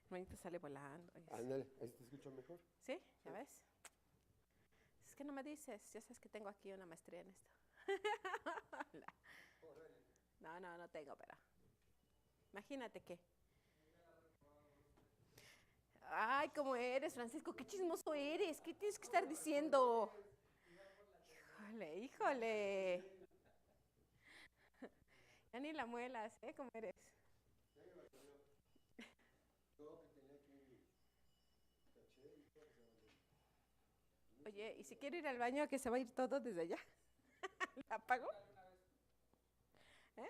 Hermanito sale volando. Ándale, ahí te escucho mejor. ¿Sí? ¿Ya ves? Es que no me dices, ya sabes que tengo aquí una maestría en esto. No tengo, pero imagínate que. Ay, ¿cómo eres, Francisco? Qué chismoso eres. ¿Qué tienes que estar diciendo? Híjole. Ya ni la muelas, ¿eh? ¿Cómo eres? Oye, ¿y si quiero ir al baño, que se va a ir todo desde allá? ¿La apago? ¿Eh?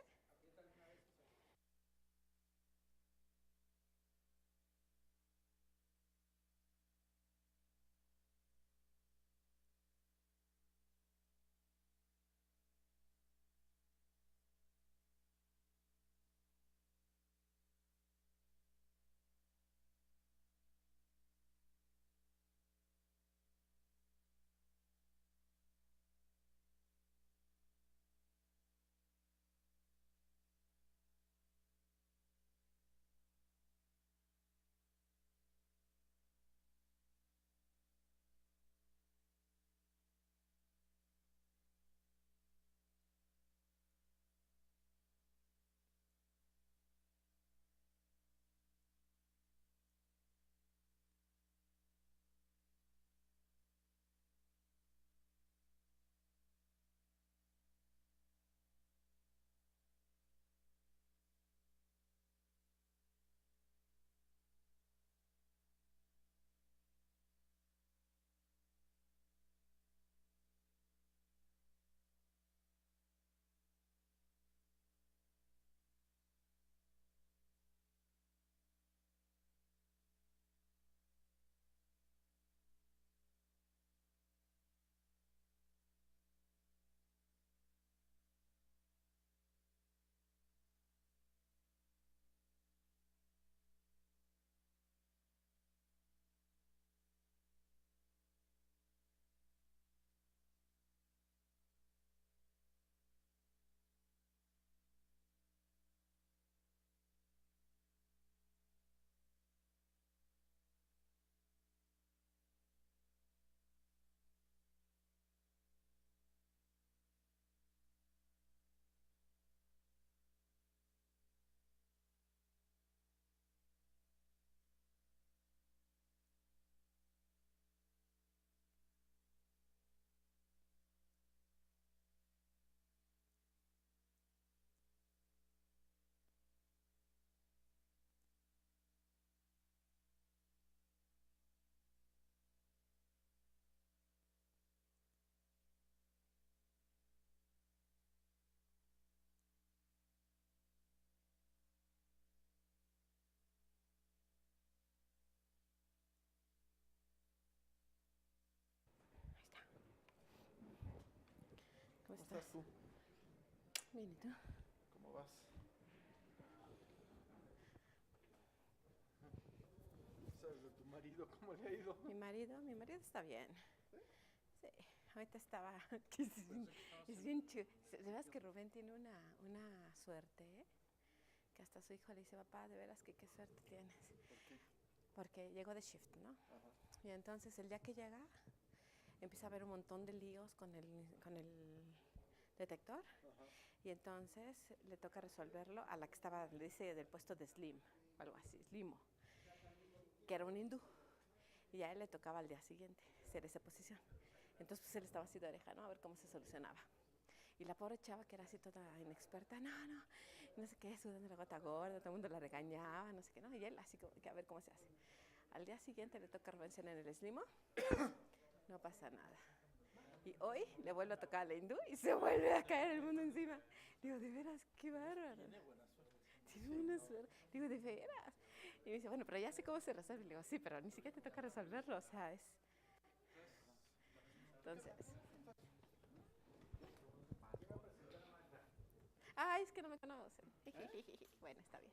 ¿Cómo ¿Cómo estás? estás tú? Bien, ¿y tú? ¿Cómo vas? ¿Sabes de tu marido? ¿Cómo le ha ido? Mi marido está bien. ¿Sí? Sí, ahorita estaba. Que es bien chido. ¿Sabes que Rubén tiene una suerte, ¿eh? Que hasta su hijo le dice, papá, de veras que qué suerte tienes. ¿Por qué? Porque llegó de shift, ¿no? Ajá. Y entonces el día que llega, empieza a haber un montón de líos con el detector. Ajá. Y entonces le toca resolverlo a la que estaba, le dice, del puesto de Slim, o algo así, Slimo, que era un hindú. Y a él le tocaba al día siguiente hacer esa posición. Entonces pues él estaba así de oreja, ¿no? A ver cómo se solucionaba. Y la pobre chava, que era así toda inexperta, no sé qué, sudando la gota gorda, todo el mundo la regañaba, no sé qué, ¿no? Y él así como que a ver cómo se hace. Al día siguiente le toca Rubén en el Slimo, no pasa nada. Y hoy le vuelve a tocar a la hindú y se vuelve a caer el mundo encima. Digo, de veras, qué bárbaro. Tiene buena suerte. Tiene buena suerte. Digo, de veras. Y me dice, bueno, pero ya sé cómo se resuelve. Y le digo, sí, pero ni siquiera te toca resolverlo, o sea, es... Entonces... Ay, es que no me conocen. Bueno, está bien.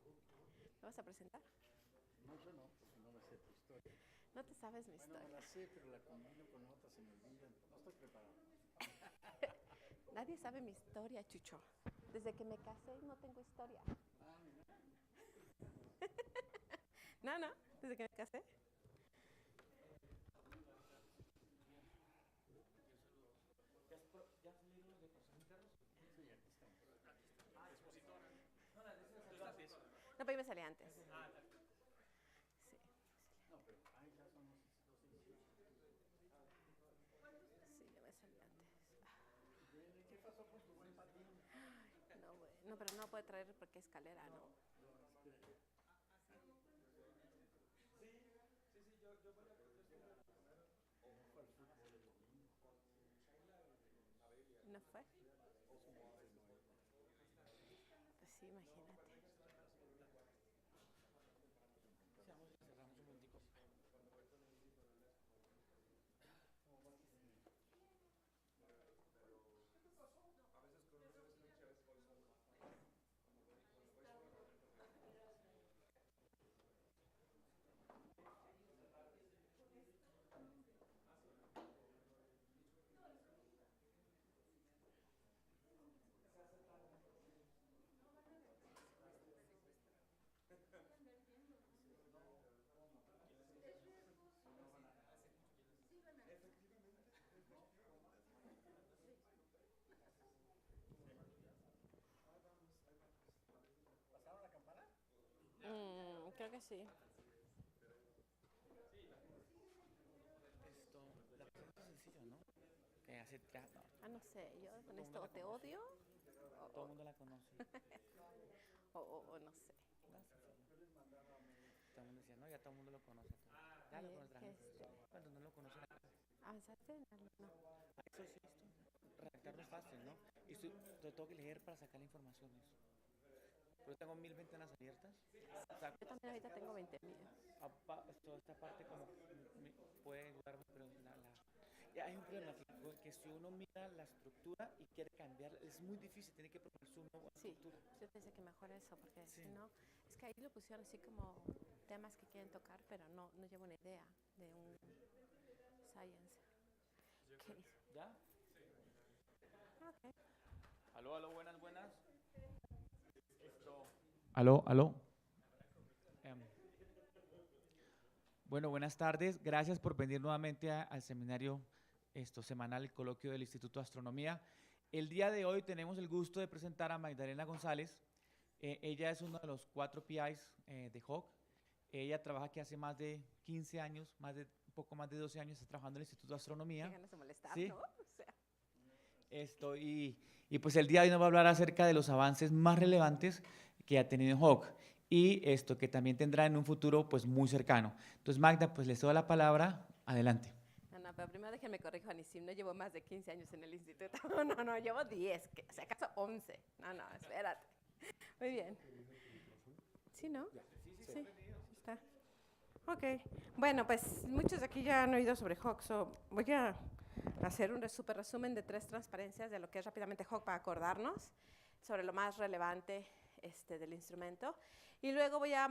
¿Me vas a presentar? No, yo no, porque no me sé tu historia. No te sabes mi Bueno, me historia. la sé, pero la combino con otras, se me olvidan. No estoy preparado. Nadie sabe mi historia, Chucho. Desde que me casé no tengo historia. Ah, mira. No, no, desde que me casé. No, pero yo me salí antes. Sí. No, pero ahí ya son los 18. Sí, yo me salí antes. Bueno, ¿y qué pasó con tu buen patín? No, no, pero no puede traer porque escalera, ¿no? No fue al fútbol el domingo. ¿No fue? Es un 11-9. Pues sí, imagínate. Cerramos un momentico. ¿Pasaron la campana? Creo que sí. La presentación es sencilla, ¿no? Que hace teatro. Ah, no sé, yo con Todo el esto mundo o la te conoce. odio Todo el mundo la conoce. o no sé. No, todo el mundo decía, no, ya todo el mundo lo conoce. Ya lo conoce la gente. Cuando no lo conoce la gente. ¿Avanzaste? No. Eso es esto. Redactar no es fácil, ¿no? Y lo tengo que leer para sacar la información. Eso. Pero tengo 1000 ventanas abiertas. O sea, Yo también ahorita tengo 20,000. toda esta parte como puede ayudarme, pero ya hay un problema que si uno mira la estructura y quiere cambiarla, es muy difícil, tiene que proponerse una nueva Sí, estructura. yo pensé que mejor eso, porque Sí. si no, es que ahí lo pusieron así como temas que quieren tocar, pero no llevo una idea de un science. Okay. ¿Ya? Okay. Aló, buenas. Aló. Bueno, buenas tardes. Gracias por venir nuevamente al seminario semanal, el coloquio del Instituto de Astronomía. El día de hoy tenemos el gusto de presentar a Magdalena González. Ella es uno de los 4 PIs de HAWC. Ella trabaja aquí hace más de 15 años, un poco más de 12 años, está trabajando en el Instituto de Astronomía. Qué ganas de molestar, Sí. ¿no? O sea. Y pues el día de hoy nos va a hablar acerca de los avances más relevantes que ha tenido HAWC y esto que también tendrá en un futuro pues muy cercano. Entonces Magda, pues les doy la palabra, adelante. No, pero primero déjenme corrijo, Anisim, no llevo más de 15 años en el instituto. No, llevo 10, o sea, acaso 11. No, espérate. Muy bien. ¿Sí, no? Sí, está. Ok. Bueno, pues muchos de aquí ya han oído sobre HAWC, voy a hacer un súper resumen de 3 transparencias de lo que es rápidamente HAWC para acordarnos sobre lo más relevante del instrumento. Y luego voy a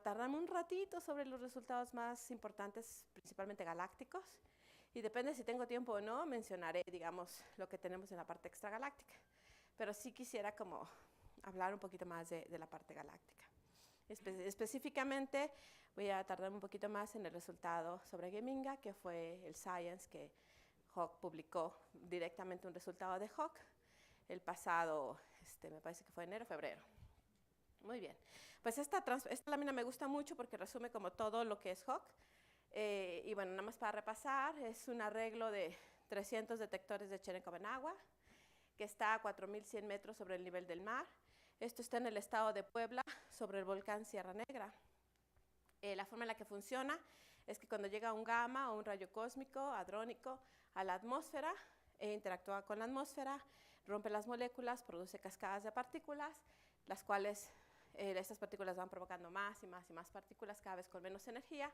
tardarme un ratito sobre los resultados más importantes, principalmente galácticos. Y depende si tengo tiempo o no, mencionaré, digamos, lo que tenemos en la parte extragaláctica. Pero sí quisiera como hablar un poquito más de la parte galáctica. Específicamente voy a tardarme un poquito más en el resultado sobre Geminga, que fue el Science que HAWC publicó directamente un resultado de HAWC el pasado, me parece que fue enero, febrero. Muy bien. Pues esta lámina me gusta mucho porque resume como todo lo que es HAWC. Y bueno, nada más para repasar, es un arreglo de 300 detectores de Cherenkov en agua, que está a 4.100 metros sobre el nivel del mar. Esto está en el estado de Puebla, sobre el volcán Sierra Negra. La forma en la que funciona es que cuando llega un gamma o un rayo cósmico, hadrónico, a la atmósfera, interactúa con la atmósfera, rompe las moléculas, produce cascadas de partículas, las cuales estas partículas van provocando más y más y más partículas, cada vez con menos energía,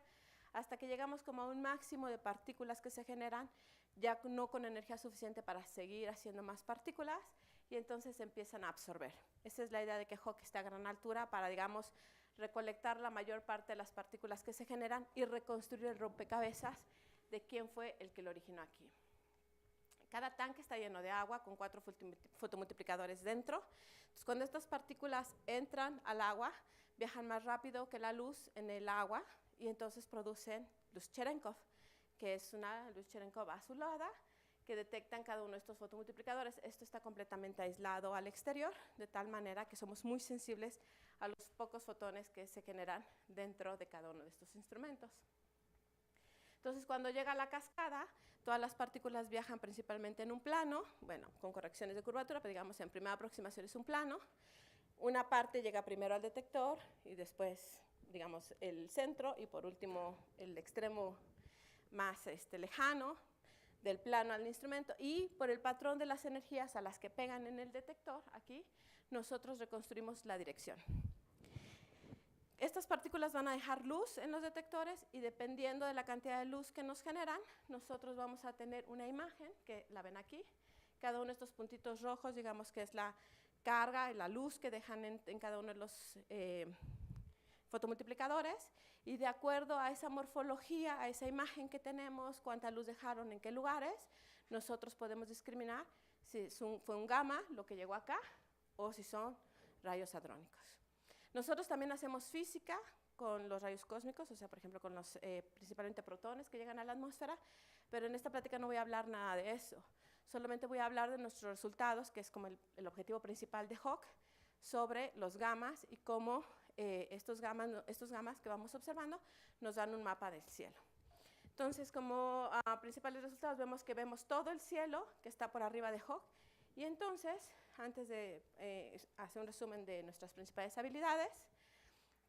hasta que llegamos como a un máximo de partículas que se generan, ya no con energía suficiente para seguir haciendo más partículas, y entonces se empiezan a absorber. Esa es la idea de que HAWC esté a gran altura para, digamos, recolectar la mayor parte de las partículas que se generan y reconstruir el rompecabezas de quién fue el que lo originó aquí. Cada tanque está lleno de agua con 4 fotomultiplicadores dentro. Entonces, cuando estas partículas entran al agua, viajan más rápido que la luz en el agua y entonces producen luz Cherenkov, que es una luz Cherenkov azulada que detectan cada uno de estos fotomultiplicadores. Esto está completamente aislado al exterior, de tal manera que somos muy sensibles a los pocos fotones que se generan dentro de cada uno de estos instrumentos. Entonces, cuando llega la cascada, todas las partículas viajan principalmente en un plano, bueno, con correcciones de curvatura, pero digamos en primera aproximación es un plano. Una parte llega primero al detector y después, digamos, el centro y por último el extremo más lejano del plano al instrumento, y por el patrón de las energías a las que pegan en el detector, aquí, nosotros reconstruimos la dirección. Estas partículas van a dejar luz en los detectores y dependiendo de la cantidad de luz que nos generan, nosotros vamos a tener una imagen, que la ven aquí. Cada uno de estos puntitos rojos, digamos que es la carga y la luz que dejan en cada uno de los fotomultiplicadores, y de acuerdo a esa morfología, a esa imagen que tenemos, cuánta luz dejaron en qué lugares, nosotros podemos discriminar si fue un gamma lo que llegó acá o si son rayos hadrónicos. Nosotros también hacemos física con los rayos cósmicos, o sea, por ejemplo, con los principalmente protones que llegan a la atmósfera, pero en esta plática no voy a hablar nada de eso. Solamente voy a hablar de nuestros resultados, que es como el objetivo principal de Hawk, sobre los gamas y cómo estos gamas que vamos observando nos dan un mapa del cielo. Entonces, como principales resultados, vemos todo el cielo que está por arriba de Hawk. Y entonces, antes de hacer un resumen de nuestras principales habilidades,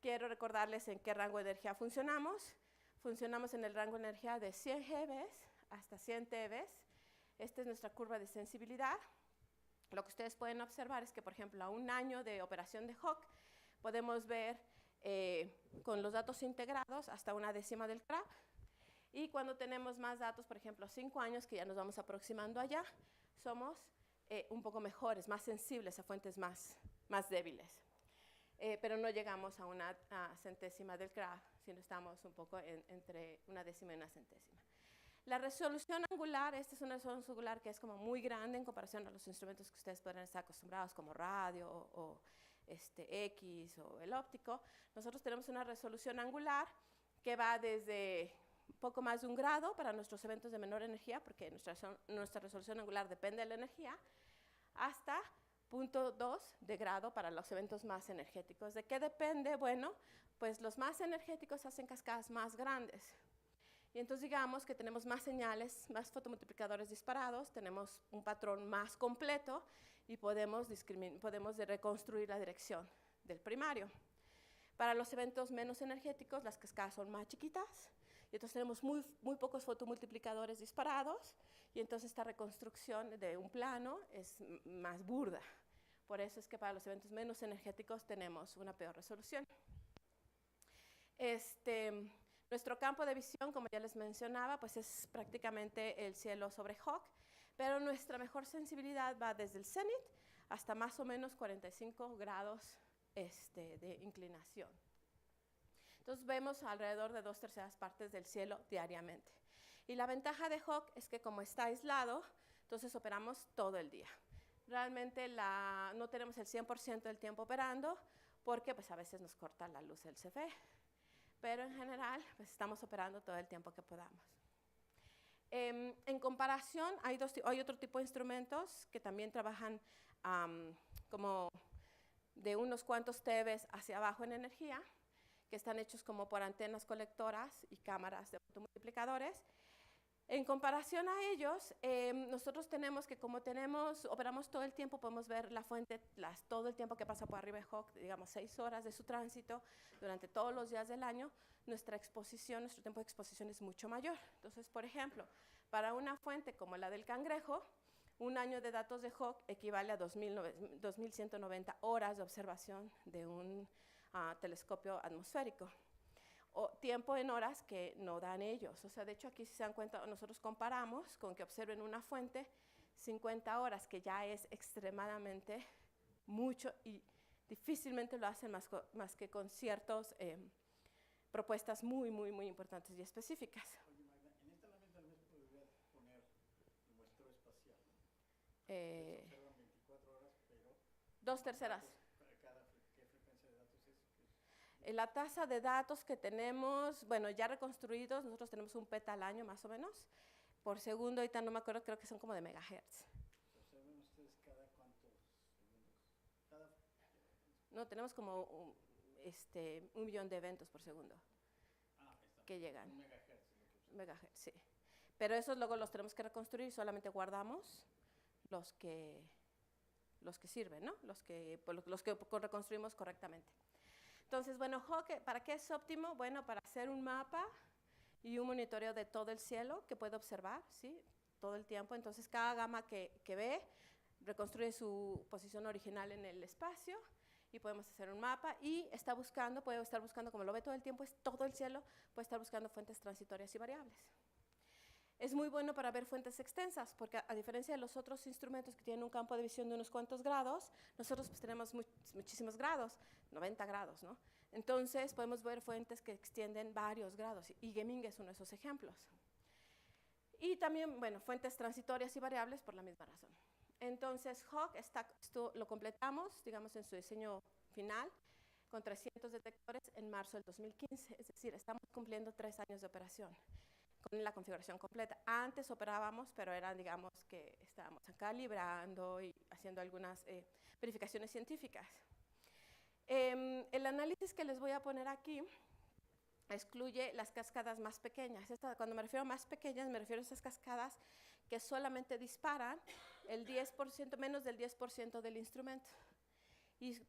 quiero recordarles en qué rango de energía funcionamos. Funcionamos en el rango de energía de 100 GeV hasta 100 TeV. Esta es nuestra curva de sensibilidad. Lo que ustedes pueden observar es que, por ejemplo, a un año de operación de Hawk, podemos ver con los datos integrados hasta una décima del CRAP. Y cuando tenemos más datos, por ejemplo, 5 años, que ya nos vamos aproximando allá, somos un poco mejores, más sensibles a fuentes más débiles. Pero no llegamos a una centésima del CRAP, sino estamos un poco entre una décima y una centésima. La resolución angular, esta es una resolución angular que es como muy grande en comparación a los instrumentos que ustedes pueden estar acostumbrados, como radio o X o el óptico. Nosotros tenemos una resolución angular que va desde poco más de 1 grado para nuestros eventos de menor energía, porque nuestra resolución angular depende de la energía, hasta 0.2 de grado para los eventos más energéticos. ¿De qué depende? Bueno, pues los más energéticos hacen cascadas más grandes. Y entonces digamos que tenemos más señales, más fotomultiplicadores disparados, tenemos un patrón más completo y podemos reconstruir la dirección del primario. Para los eventos menos energéticos, las cascadas son más chiquitas, y entonces tenemos muy pocos fotomultiplicadores disparados, y entonces esta reconstrucción de un plano es más burda. Por eso es que para los eventos menos energéticos tenemos una peor resolución. Nuestro campo de visión, como ya les mencionaba, pues es prácticamente el cielo sobre Hawk, pero nuestra mejor sensibilidad va desde el cenit hasta más o menos 45 grados de inclinación. Entonces vemos alrededor de 2/3 partes del cielo diariamente. Y la ventaja de Hawk es que como está aislado, entonces operamos todo el día. Realmente no tenemos el 100% del tiempo operando, porque pues a veces nos corta la luz del CFE. Pero en general, pues estamos operando todo el tiempo que podamos. En comparación, hay otro tipo de instrumentos que también trabajan como de unos cuantos TeV hacia abajo en energía, que están hechos como por antenas colectoras y cámaras de fotomultiplicadores. En comparación a ellos, nosotros tenemos que, como operamos todo el tiempo, podemos ver la fuente todo el tiempo que pasa por arriba de Hawk, digamos 6 horas de su tránsito durante todos los días del año. Nuestro tiempo de exposición es mucho mayor. Entonces, por ejemplo, para una fuente como la del Cangrejo, un año de datos de Hawk equivale a 2.190 horas de observación de un telescopio atmosférico. O tiempo en horas que no dan ellos. O sea, de hecho, aquí si se dan cuenta, nosotros comparamos con que observen una fuente 50 horas, que ya es extremadamente mucho y difícilmente lo hacen más que con ciertas propuestas muy importantes y específicas. Oye, Magda, en esta lámina tal vez podría poner el muestreo espacial, ¿no? Se observan 24 horas, pero... 2/3. ¿Qué frecuencia de datos es? La tasa de datos que tenemos, bueno, ya reconstruidos, nosotros tenemos un peta al año más o menos, por segundo, ahorita no me acuerdo, creo que son como de megahertz. ¿Saben ustedes cada cuántos segundos? No, tenemos como un millón de eventos por segundo que llegan. Un megahertz. Megahertz, sí. Pero esos luego los tenemos que reconstruir, solamente guardamos los que sirven, ¿no? Los que reconstruimos correctamente. Entonces, bueno, Hawk, ¿para qué es óptimo? Bueno, para hacer un mapa y un monitoreo de todo el cielo que puede observar, ¿sí? Todo el tiempo. Entonces, cada gama que ve, reconstruye su posición original en el espacio y podemos hacer un mapa y puede estar buscando, como lo ve todo el tiempo, es todo el cielo, puede estar buscando fuentes transitorias y variables. Es muy bueno para ver fuentes extensas, porque a diferencia de los otros instrumentos que tienen un campo de visión de unos cuantos grados, nosotros pues tenemos muchísimos grados, 90 grados, ¿no? Entonces podemos ver fuentes que extienden varios grados, y Gemini es uno de esos ejemplos. Y también, bueno, fuentes transitorias y variables por la misma razón. Entonces, Hawk lo completamos, digamos, en su diseño final, con 300 detectores en marzo del 2015, es decir, estamos cumpliendo 3 años de operación con la configuración completa. Antes operábamos, pero eran, digamos, que estábamos calibrando y haciendo algunas verificaciones científicas. El análisis que les voy a poner aquí excluye las cascadas más pequeñas. Cuando me refiero a más pequeñas, me refiero a esas cascadas que solamente disparan el 10%, menos del 10% del instrumento. Y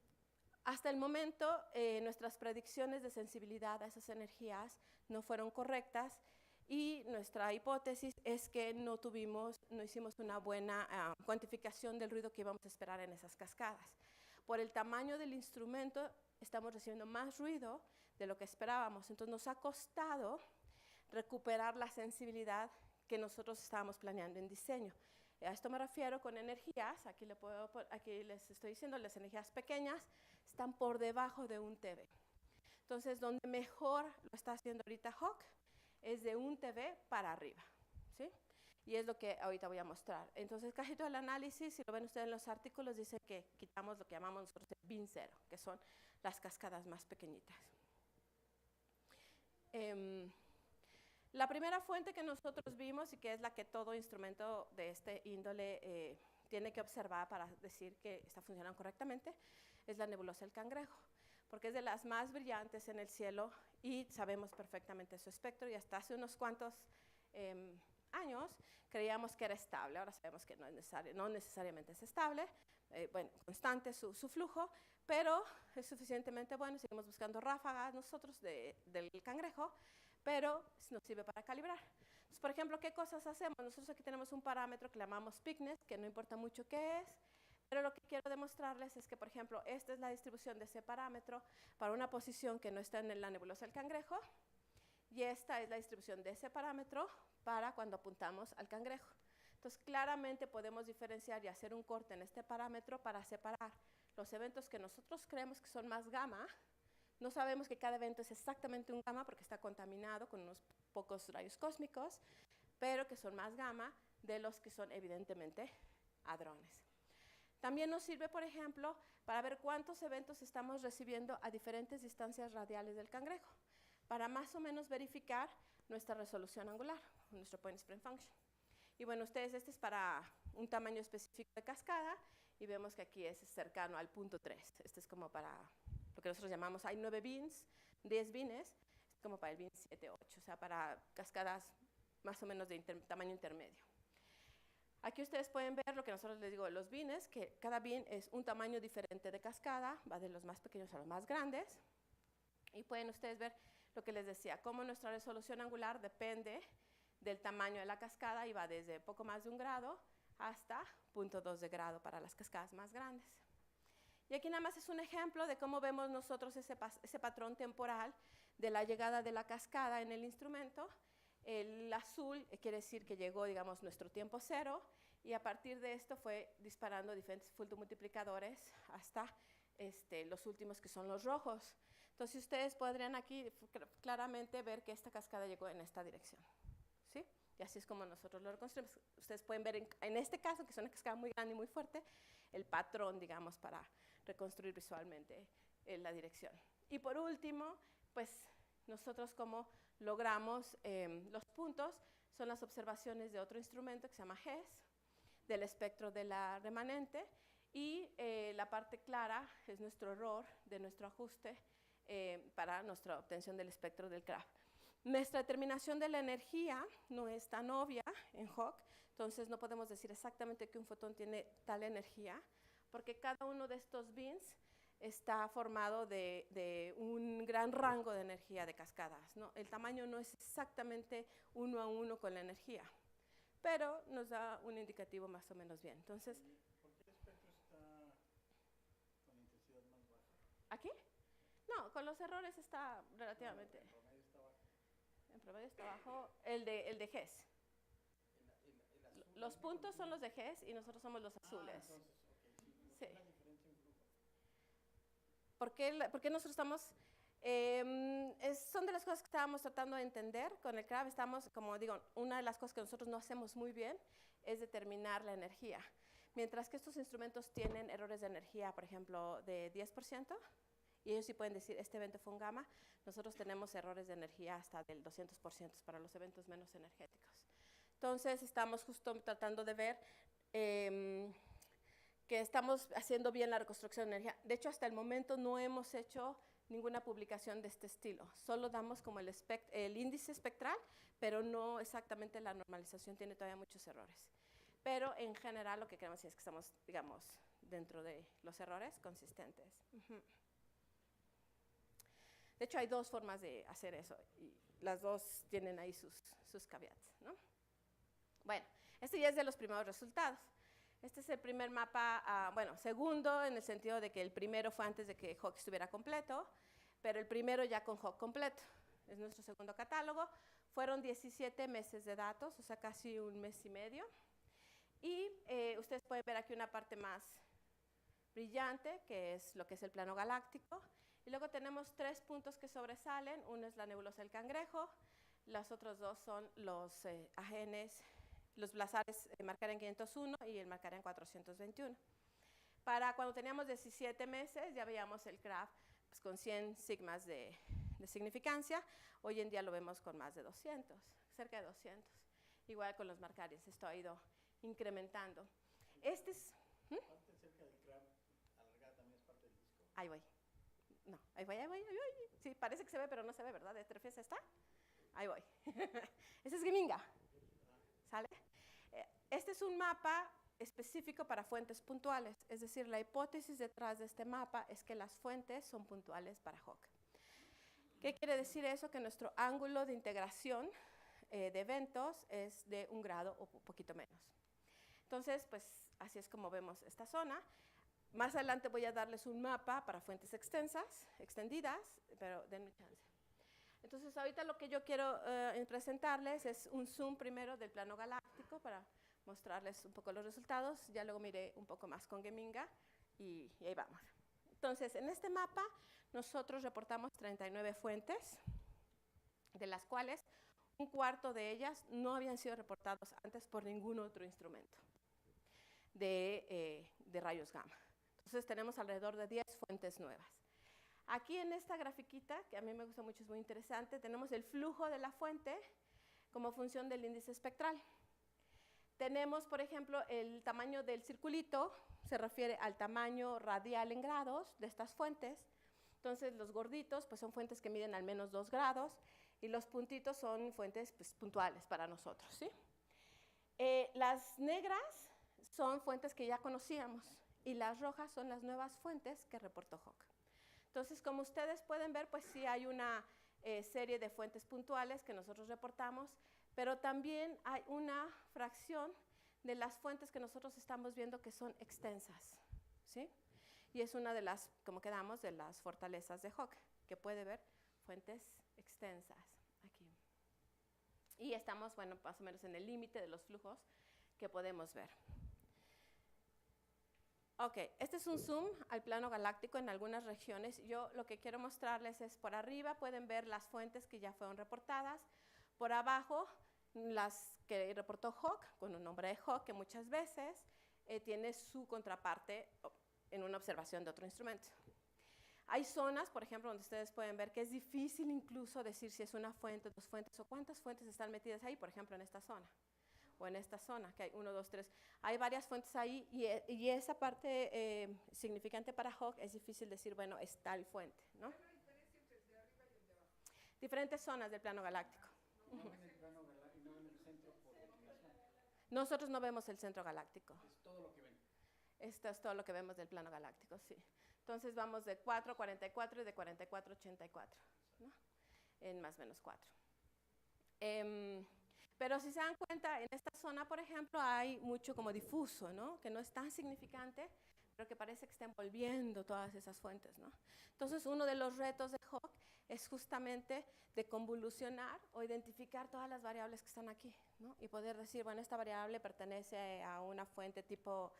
hasta el momento, nuestras predicciones de sensibilidad a esas energías no fueron correctas, y nuestra hipótesis es que no hicimos una buena cuantificación del ruido que íbamos a esperar en esas cascadas. Por el tamaño del instrumento, estamos recibiendo más ruido de lo que esperábamos. Entonces, nos ha costado recuperar la sensibilidad que nosotros estábamos planeando en diseño. A esto me refiero con energías. Aquí les estoy diciendo, las energías pequeñas están por debajo de 1 TeV. Entonces, donde mejor lo está haciendo ahorita Hawk es de 1 TeV para arriba, ¿sí? Y es lo que ahorita voy a mostrar. Entonces, casi todo el análisis, si lo ven ustedes en los artículos, dice que quitamos lo que llamamos nosotros el bin 0, que son las cascadas más pequeñitas. La primera fuente que nosotros vimos, y que es la que todo instrumento de este índole tiene que observar para decir que está funcionando correctamente, es la nebulosa del Cangrejo, porque es de las más brillantes en el cielo y sabemos perfectamente su espectro, y hasta hace unos cuantos años creíamos que era estable. Ahora sabemos que no necesariamente es estable, bueno, constante su flujo, pero es suficientemente bueno. Seguimos buscando ráfagas nosotros del Cangrejo, pero nos sirve para calibrar. Entonces, por ejemplo, ¿qué cosas hacemos? Nosotros aquí tenemos un parámetro que llamamos Pickness, que no importa mucho qué es, pero lo que quiero demostrarles es que, por ejemplo, esta es la distribución de ese parámetro para una posición que no está en la nebulosa del Cangrejo, y esta es la distribución de ese parámetro para cuando apuntamos al Cangrejo. Entonces, claramente podemos diferenciar y hacer un corte en este parámetro para separar los eventos que nosotros creemos que son más gamma. No sabemos que cada evento es exactamente un gamma porque está contaminado con unos pocos rayos cósmicos, pero que son más gamma de los que son evidentemente hadrones. También nos sirve, por ejemplo, para ver cuántos eventos estamos recibiendo a diferentes distancias radiales del Cangrejo, para más o menos verificar nuestra resolución angular, nuestro point spread function. Y bueno, este es para un tamaño específico de cascada, y vemos que aquí es cercano al punto 3. Este es como para lo que nosotros llamamos, hay 9 bins, 10 bines, es como para el bin 7, 8, o sea, para cascadas más o menos de tamaño intermedio. Aquí ustedes pueden ver lo que nosotros les digo de los bines, que cada bin es un tamaño diferente de cascada, va de los más pequeños a los más grandes, y pueden ustedes ver lo que les decía, cómo nuestra resolución angular depende del tamaño de la cascada, y va desde poco más de 1 grado hasta 0.2 de grado para las cascadas más grandes. Y aquí nada más es un ejemplo de cómo vemos nosotros ese patrón temporal de la llegada de la cascada en el instrumento. El azul quiere decir que llegó, digamos, nuestro tiempo cero, y a partir de esto fue disparando diferentes multiplicadores hasta los últimos, que son los rojos. Entonces, ustedes podrían aquí claramente ver que esta cascada llegó en esta dirección, ¿sí? Y así es como nosotros lo reconstruimos. Ustedes pueden ver en este caso, que es una cascada muy grande y muy fuerte, el patrón, digamos, para reconstruir visualmente la dirección. Y por último, pues nosotros como logramos los puntos son las observaciones de otro instrumento que se llama HESS, del espectro de la remanente, y la parte clara es nuestro error de nuestro ajuste para nuestra obtención del espectro del CRAF. Nuestra determinación de la energía no es tan obvia en Hawk, entonces no podemos decir exactamente que un fotón tiene tal energía, porque cada uno de estos bins está formado de un gran rango de energía de cascadas, ¿no? El tamaño no es exactamente 1 a 1 con la energía, pero nos da un indicativo más o menos bien. Entonces, ¿Por qué el espectro está con intensidad más baja? ¿aquí? No, con los errores está relativamente. En promedio está bajo. En promedio está bajo el de GES. Los puntos son los de GES y nosotros somos los azules. Entonces, ok, sí. Sí. ¿Es la diferencia en flujo? ¿Por qué nosotros estamos? Son de las cosas que estábamos tratando de entender con el CRAF. Estamos, como digo, una de las cosas que nosotros no hacemos muy bien es determinar la energía. Mientras que estos instrumentos tienen errores de energía, por ejemplo, de 10%, y ellos sí pueden decir, este evento fue un gamma, nosotros tenemos errores de energía hasta del 200% para los eventos menos energéticos. Entonces, estamos justo tratando de ver que estamos haciendo bien la reconstrucción de energía. De hecho, hasta el momento no hemos hecho ninguna publicación de este estilo. Solo damos como el índice espectral, pero no exactamente la normalización, tiene todavía muchos errores. Pero en general lo que queremos decir es que estamos, digamos, dentro de los errores consistentes. De hecho, hay dos formas de hacer eso, y las dos tienen ahí sus caveats, ¿no? Bueno, este ya es de los primeros resultados. Este es el primer mapa, bueno, segundo en el sentido de que el primero fue antes de que Hawk estuviera completo, pero el primero ya con Hawk completo. Es nuestro segundo catálogo. Fueron 17 meses de datos, o sea, casi un mes y medio. Y ustedes pueden ver aquí una parte más brillante, que es lo que es el plano galáctico. Y luego tenemos 3 puntos que sobresalen. Uno es la nebulosa del Cangrejo, los otros dos son los ajenes, los blazares Markarian 501 y el Markarian 421. Para cuando teníamos 17 meses ya veíamos el CRAF pues, con 100 sigmas de significancia. Hoy en día lo vemos con más de 200, cerca de 200. Igual con los Markarians, esto ha ido incrementando. Este es... Parte cerca del CRAF alargada también es parte del disco. Ahí voy. No, ahí voy. Sí, parece que se ve, pero no se ve, ¿verdad? ¿Te refieres a esta? Ahí voy. Ese es Geminga. ¿Sale? Este es un mapa específico para fuentes puntuales, es decir, la hipótesis detrás de este mapa es que las fuentes son puntuales para Hawk. ¿Qué quiere decir eso? Que nuestro ángulo de integración de eventos es de 1 grado o un poquito menos. Entonces, pues así es como vemos esta zona. Más adelante voy a darles un mapa para fuentes extendidas, pero denme chance. Entonces, ahorita lo que yo quiero presentarles es un zoom primero del plano galáctico para mostrarles un poco los resultados. Ya luego miré un poco más con Geminga y ahí vamos. Entonces, en este mapa nosotros reportamos 39 fuentes, de las cuales un cuarto de ellas no habían sido reportados antes por ningún otro instrumento de rayos gamma. Entonces, tenemos alrededor de 10 fuentes nuevas. Aquí en esta grafiquita, que a mí me gusta mucho, es muy interesante, tenemos el flujo de la fuente como función del índice espectral. Tenemos, por ejemplo, el tamaño del circulito, se refiere al tamaño radial en grados de estas fuentes. Entonces, los gorditos pues, son fuentes que miden al menos 2 grados y los puntitos son fuentes pues, puntuales para nosotros, ¿sí? Las negras son fuentes que ya conocíamos y las rojas son las nuevas fuentes que reportó Hawk. Entonces, como ustedes pueden ver, pues sí hay una serie de fuentes puntuales que nosotros reportamos, pero también hay una fracción de las fuentes que nosotros estamos viendo que son extensas, ¿sí? Y es una de las, como quedamos, de las fortalezas de Hawk, que puede ver fuentes extensas aquí. Y estamos, bueno, más o menos en el límite de los flujos que podemos ver. Ok, este es un zoom al plano galáctico en algunas regiones. Yo lo que quiero mostrarles es por arriba, pueden ver las fuentes que ya fueron reportadas. Por abajo, las que reportó Hawk, con un nombre de Hawk, que muchas veces tiene su contraparte en una observación de otro instrumento. Hay zonas, por ejemplo, donde ustedes pueden ver que es difícil incluso decir si es una fuente, dos fuentes o cuántas fuentes están metidas ahí, por ejemplo, en esta zona. O en esta zona, que hay 1, 2, 3. Hay varias fuentes ahí y esa parte significante para Hawke es difícil decir, bueno, es tal fuente, ¿no? ¿Hay una diferencia entre el de arriba y el de abajo? Diferentes zonas del plano galáctico. No ven el plano y no ven el centro por declinación. Nosotros no vemos el centro galáctico. Es todo lo que ven. Esto es todo lo que vemos del plano galáctico, sí. Entonces vamos de 4 a 44 y de 44 a 84, ¿no? En más o menos 4. Pero si se dan cuenta, en esta zona, por ejemplo, hay mucho como difuso, ¿no? Que no es tan significante, pero que parece que está envolviendo todas esas fuentes, ¿no? Entonces, uno de los retos de Hawke es justamente de convolucionar o identificar todas las variables que están aquí, ¿no? Y poder decir, bueno, esta variable pertenece a una fuente tipo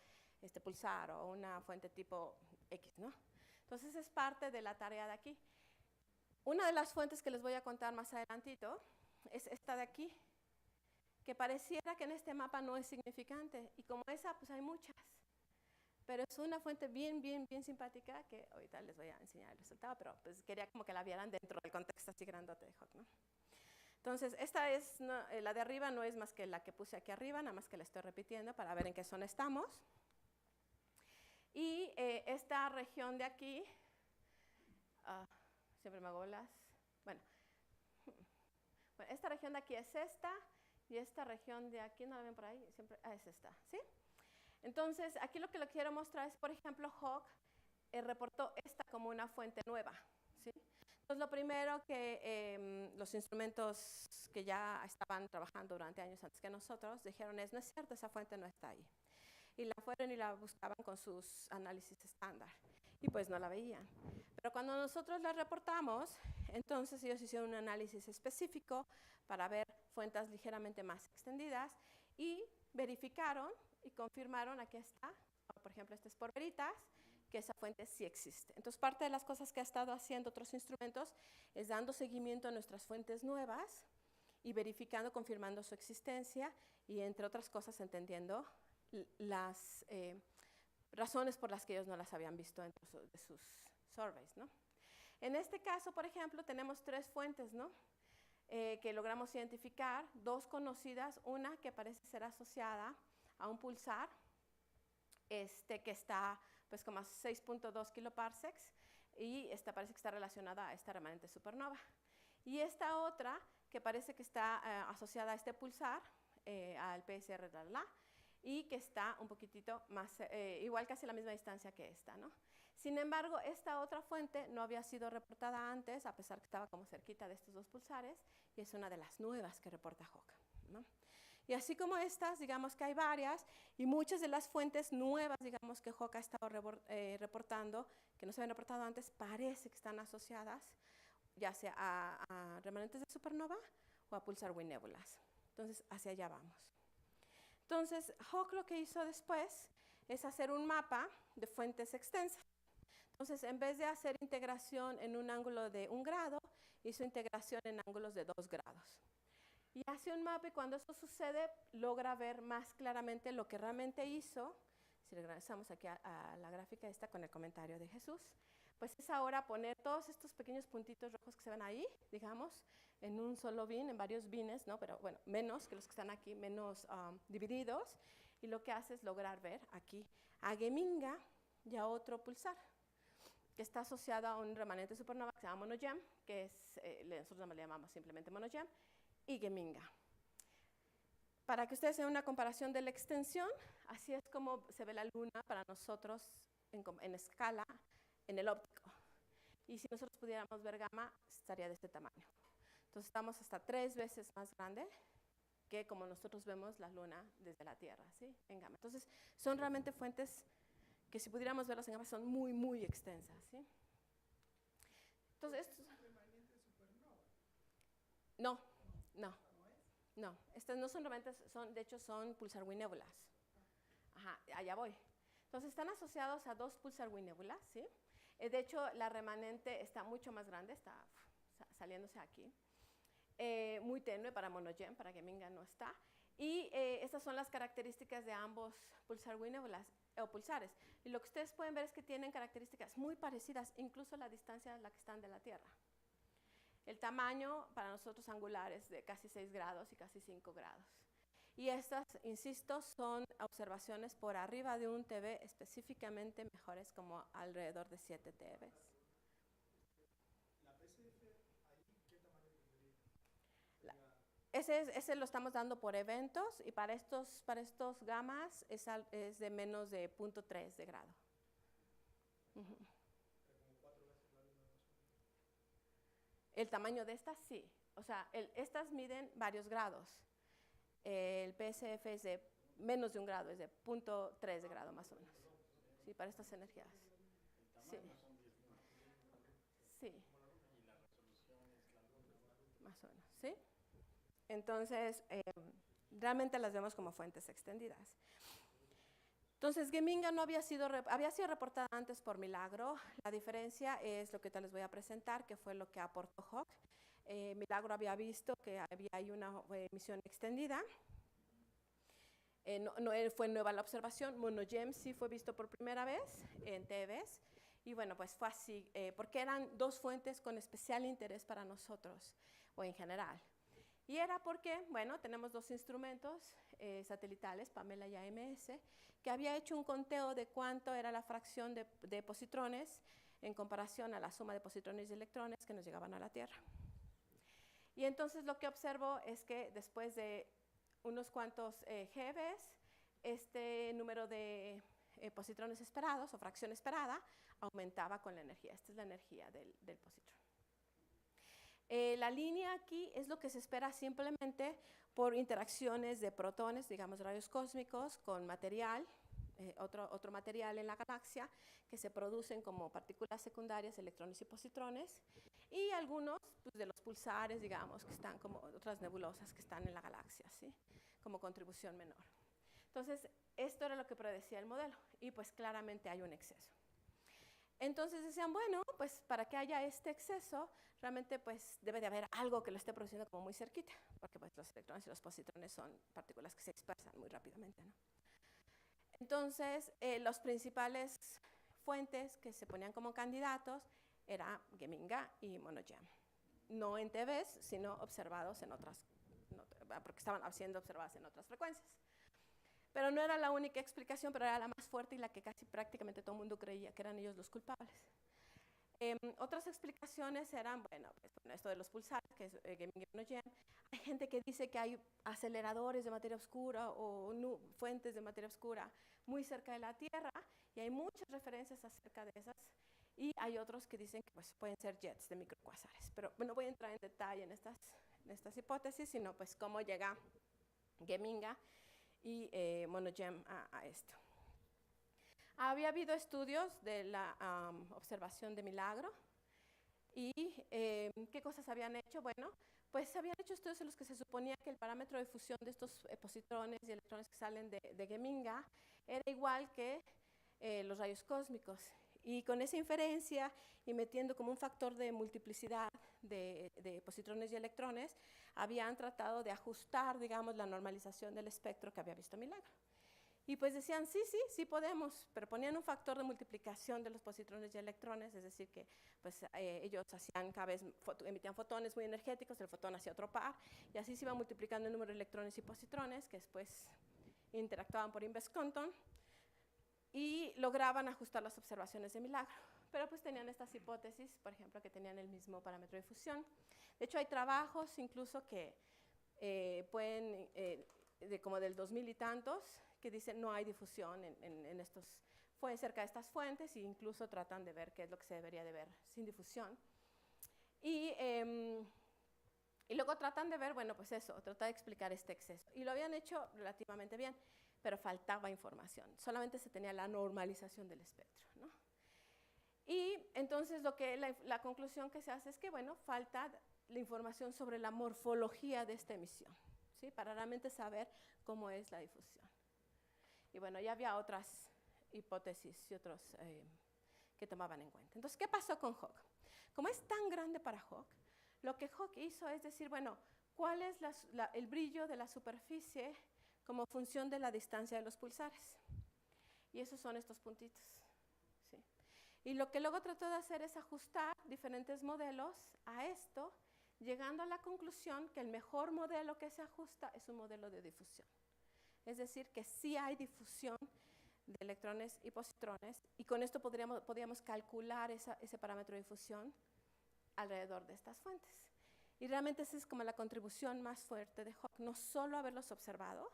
pulsar o una fuente tipo X, ¿no? Entonces, es parte de la tarea de aquí. Una de las fuentes que les voy a contar más adelantito es esta de aquí, que pareciera que en este mapa no es significante, y como esa, pues hay muchas. Pero es una fuente bien simpática, que ahorita les voy a enseñar el resultado, pero pues quería como que la vieran dentro del contexto así grandote de Hawke, ¿no? Entonces, esta es, la de arriba no es más que la que puse aquí arriba, nada más que la estoy repitiendo para ver en qué zona estamos. Y esta región de aquí, siempre me hago las, bueno, esta región de aquí es esta, y esta región de aquí, ¿no la ven por ahí? Siempre, es esta, ¿sí? Entonces, aquí lo que le quiero mostrar es, por ejemplo, Hawke reportó esta como una fuente nueva, ¿sí? Entonces, lo primero que los instrumentos que ya estaban trabajando durante años antes que nosotros dijeron es, no es cierto, esa fuente no está ahí. Y la fueron y la buscaban con sus análisis estándar, y pues no la veían. Pero cuando nosotros la reportamos, entonces ellos hicieron un análisis específico para ver fuentes ligeramente más extendidas y verificaron y confirmaron, aquí está, por ejemplo, este es por Veritas, que esa fuente sí existe. Entonces, parte de las cosas que ha estado haciendo otros instrumentos es dando seguimiento a nuestras fuentes nuevas y verificando, confirmando su existencia y, entre otras cosas, entendiendo las razones por las que ellos no las habían visto dentro de sus surveys, ¿no? En este caso, por ejemplo, tenemos 3 fuentes, ¿no? Que logramos identificar, 2 conocidas, una que parece ser asociada a un pulsar, que está pues como a 6.2 kiloparsecs, y esta parece que está relacionada a esta remanente supernova. Y esta otra que parece que está asociada a este pulsar, al PSR, y que está un poquitito más, igual casi a la misma distancia que esta, ¿no? Sin embargo, esta otra fuente no había sido reportada antes, a pesar que estaba como cerquita de estos 2 pulsares, y es una de las nuevas que reporta Hawke, ¿no? Y así como estas, digamos que hay varias, y muchas de las fuentes nuevas, digamos, que Hawke ha estado reportando, que no se habían reportado antes, parece que están asociadas, ya sea a remanentes de supernova o a pulsar wind nebulas. Entonces, hacia allá vamos. Entonces, Hawke lo que hizo después es hacer un mapa de fuentes extensas. Entonces, en vez de hacer integración en un ángulo de 1 grado, hizo integración en ángulos de 2 grados. Y hace un mapa, y cuando eso sucede, logra ver más claramente lo que realmente hizo. Si regresamos aquí a la gráfica esta con el comentario de Jesús, pues es ahora poner todos estos pequeños puntitos rojos que se ven ahí, digamos, en un solo bin, en varios bines, ¿no? Pero bueno, menos que los que están aquí, menos divididos, y lo que hace es lograr ver aquí a Geminga y a otro pulsar, que está asociado a un remanente supernova que se llama MONOGEM, que es, nosotros le llamamos simplemente MONOGEM, y Geminga. Para que ustedes tengan una comparación de la extensión, así es como se ve la luna para nosotros en escala en el óptico. Y si nosotros pudiéramos ver gamma, estaría de este tamaño. Entonces estamos hasta 3 veces más grande que como nosotros vemos la luna desde la Tierra, ¿sí? En gamma. Entonces son realmente fuentes que si pudiéramos verlas en gamma son muy extensas, ¿sí? Entonces, no, estas no son remanentes, de hecho son pulsar wind nebulas. Ajá, allá voy. Entonces están asociados a 2 pulsar wind nebulas, ¿sí? De hecho, la remanente está mucho más grande, está saliéndose aquí. Muy tenue para MONOGEM, para Geminga no está. Y estas son las características de ambos pulsar wind nebulas. o pulsares. Y lo que ustedes pueden ver es que tienen características muy parecidas, incluso la distancia a la que están de la Tierra. El tamaño para nosotros angular es de casi 6 grados y casi 5 grados. Y estas, insisto, son observaciones por arriba de 1 TeV, específicamente mejores como alrededor de 7 TeV. ¿La PCF ahí qué tamaño tendría? Ese lo estamos dando por eventos y para estos gamas es de menos de 0.3 de grado. Uh-huh. Como 4 veces la luna más o menos. El tamaño de estas sí, o sea, estas miden varios grados. El PSF es de menos de 1 grado, es de 0.3 de grado más o menos. Sí, para estas energías. Sí. Sí. Más o menos, ¿sí? Entonces, realmente las vemos como fuentes extendidas. Entonces, Geminga no había sido reportada antes por Milagro. La diferencia es lo que te les voy a presentar, que fue lo que aportó Hawk. Milagro había visto que había ahí una emisión extendida. No fue nueva la observación. MONOGEM sí fue visto por primera vez en TeVs. Y bueno, pues fue así, porque eran 2 fuentes con especial interés para nosotros, o en general. Y era porque, bueno, tenemos 2 instrumentos satelitales, Pamela y AMS, que había hecho un conteo de cuánto era la fracción de positrones en comparación a la suma de positrones y electrones que nos llegaban a la Tierra. Y entonces lo que observo es que después de unos cuantos GeVs, este número de positrones esperados o fracción esperada aumentaba con la energía. Esta es la energía del positrón. La línea aquí es lo que se espera simplemente por interacciones de protones, digamos rayos cósmicos, con material, otro material en la galaxia, que se producen como partículas secundarias, electrones y positrones, y algunos pues, de los pulsares, digamos, que están como otras nebulosas que están en la galaxia, ¿sí? Como contribución menor. Entonces, esto era lo que predecía el modelo, y pues claramente hay un exceso. Entonces decían, bueno, pues para que haya este exceso, realmente pues debe de haber algo que lo esté produciendo como muy cerquita, porque pues los electrones y los positrones son partículas que se dispersan muy rápidamente, ¿no? Entonces, los principales fuentes que se ponían como candidatos eran Geminga y MONOGEM. No en TeVs, sino observados en otras, porque estaban siendo observadas en otras frecuencias. Pero no era la única explicación, pero era la más fuerte y la que casi prácticamente todo el mundo creía que eran ellos los culpables. Otras explicaciones eran, bueno, pues, esto de los pulsares, que es Geminga y MONOGEM. Hay gente que dice que hay aceleradores de materia oscura o fuentes de materia oscura muy cerca de la Tierra, y hay muchas referencias acerca de esas. Y hay otros que dicen que pues, pueden ser jets de microcuasares. Pero no voy a entrar en detalle en estas hipótesis, sino pues cómo llega Geminga y MONOGEM a esto. Había habido estudios de la observación de Milagro. ¿Y qué cosas habían hecho? Bueno, pues habían hecho estudios en los que se suponía que el parámetro de fusión de estos positrones y electrones que salen de Geminga era igual que los rayos cósmicos. Y con esa inferencia y metiendo como un factor de multiplicidad de positrones y electrones, habían tratado de ajustar, digamos, la normalización del espectro que había visto Milagro. Y pues decían, sí podemos, pero ponían un factor de multiplicación de los positrones y electrones, es decir, que pues, ellos hacían cada vez, emitían fotones muy energéticos, el fotón hacía otro par, y así se iba multiplicando el número de electrones y positrones, que después interactuaban por Inves-Compton, y lograban ajustar las observaciones de Milagro. Pero pues tenían estas hipótesis, por ejemplo, que tenían el mismo parámetro de fusión. De hecho, hay trabajos incluso que pueden, como del 2000 y tantos, que dicen no hay difusión en estos, fue cerca de estas fuentes, e incluso tratan de ver qué es lo que se debería de ver sin difusión. Y luego tratan de ver, bueno, pues eso, tratar de explicar este exceso. Y lo habían hecho relativamente bien, pero faltaba información. Solamente se tenía la normalización del espectro, ¿no? Y entonces la conclusión que se hace es que, bueno, falta la información sobre la morfología de esta emisión, ¿sí? Para realmente saber cómo es la difusión. Y bueno, ya había otras hipótesis y otros que tomaban en cuenta. Entonces, ¿qué pasó con Hawk? Como es tan grande para Hawk, lo que Hawk hizo es decir, bueno, ¿cuál es el brillo de la superficie como función de la distancia de los pulsares? y esos son estos puntitos. ¿Sí? Y lo que luego trató de hacer es ajustar diferentes modelos a esto, llegando a la conclusión que el mejor modelo que se ajusta es un modelo de difusión. Es decir, que sí hay difusión de electrones y positrones, y con esto podríamos calcular ese parámetro de difusión alrededor de estas fuentes. Y realmente esa es como la contribución más fuerte de Hawke, no solo haberlos observado,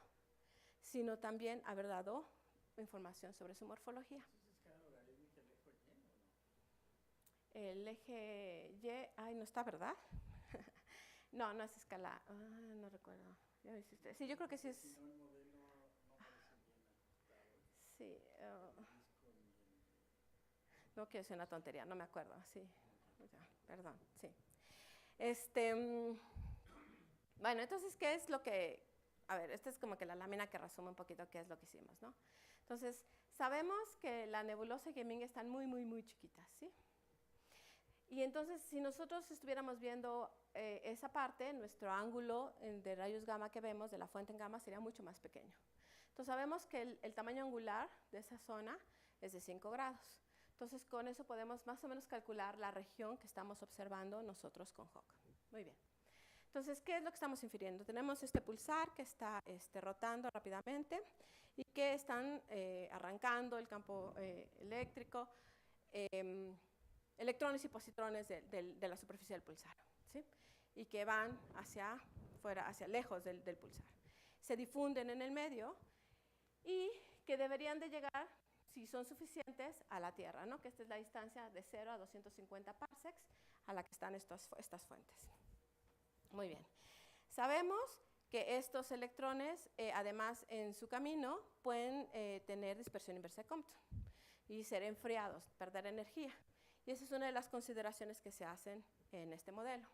sino también haber dado información sobre su morfología. El eje Y, ay, no está, ¿verdad? No, no es escala, no recuerdo. ¿Ya lo hiciste? Sí, yo creo que sí es. Sí, no quiero decir una tontería, no me acuerdo, sí, perdón, sí. Bueno, entonces, ¿qué es lo que...? A ver, esta es como que la lámina que resume un poquito qué es lo que hicimos, ¿no? Entonces, sabemos que la nebulosa y Geminga están muy, muy, muy chiquitas, ¿sí? Y entonces, si nosotros estuviéramos viendo esa parte, nuestro ángulo de rayos gamma que vemos de la fuente en gamma sería mucho más pequeño. Entonces, sabemos que el tamaño angular de esa zona es de 5 grados. Entonces, con eso podemos más o menos calcular la región que estamos observando nosotros con Hawke. Muy bien. Entonces, ¿qué es lo que estamos infiriendo? Tenemos este pulsar que está rotando rápidamente y que están arrancando el campo eléctrico, electrones y positrones de la superficie del pulsar, ¿sí? Y que van hacia fuera, hacia lejos del pulsar. Se difunden en el medio y que deberían de llegar, si son suficientes, a la Tierra, ¿no? Que esta es la distancia de 0 a 250 parsecs a la que están estas fuentes. Muy bien. Sabemos que estos electrones, además, en su camino, pueden tener dispersión inversa de Compton y ser enfriados, perder energía. Y esa es una de las consideraciones que se hacen en este modelo.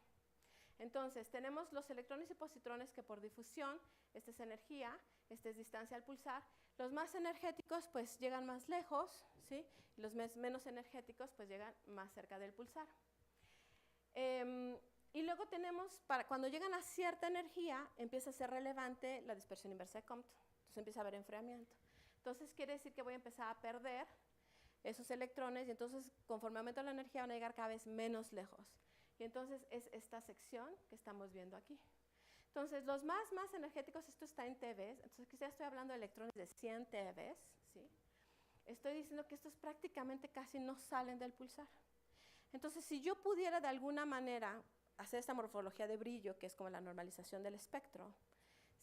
Entonces, tenemos los electrones y positrones que por difusión, esta es energía, esta es distancia al pulsar. Los más energéticos, pues, llegan más lejos, ¿sí? Y los menos energéticos, pues, llegan más cerca del pulsar. Y luego tenemos, cuando llegan a cierta energía, empieza a ser relevante la dispersión inversa de Compton. Entonces, empieza a haber enfriamiento. Entonces, quiere decir que voy a empezar a perder esos electrones, y entonces, conforme aumenta la energía, van a llegar cada vez menos lejos. Y entonces, es esta sección que estamos viendo aquí. Entonces, los más energéticos, esto está en TeVs, entonces aquí ya estoy hablando de electrones de 100 TeVs, ¿sí? Estoy diciendo que estos prácticamente casi no salen del pulsar. Entonces, si yo pudiera de alguna manera hacer esta morfología de brillo, que es como la normalización del espectro,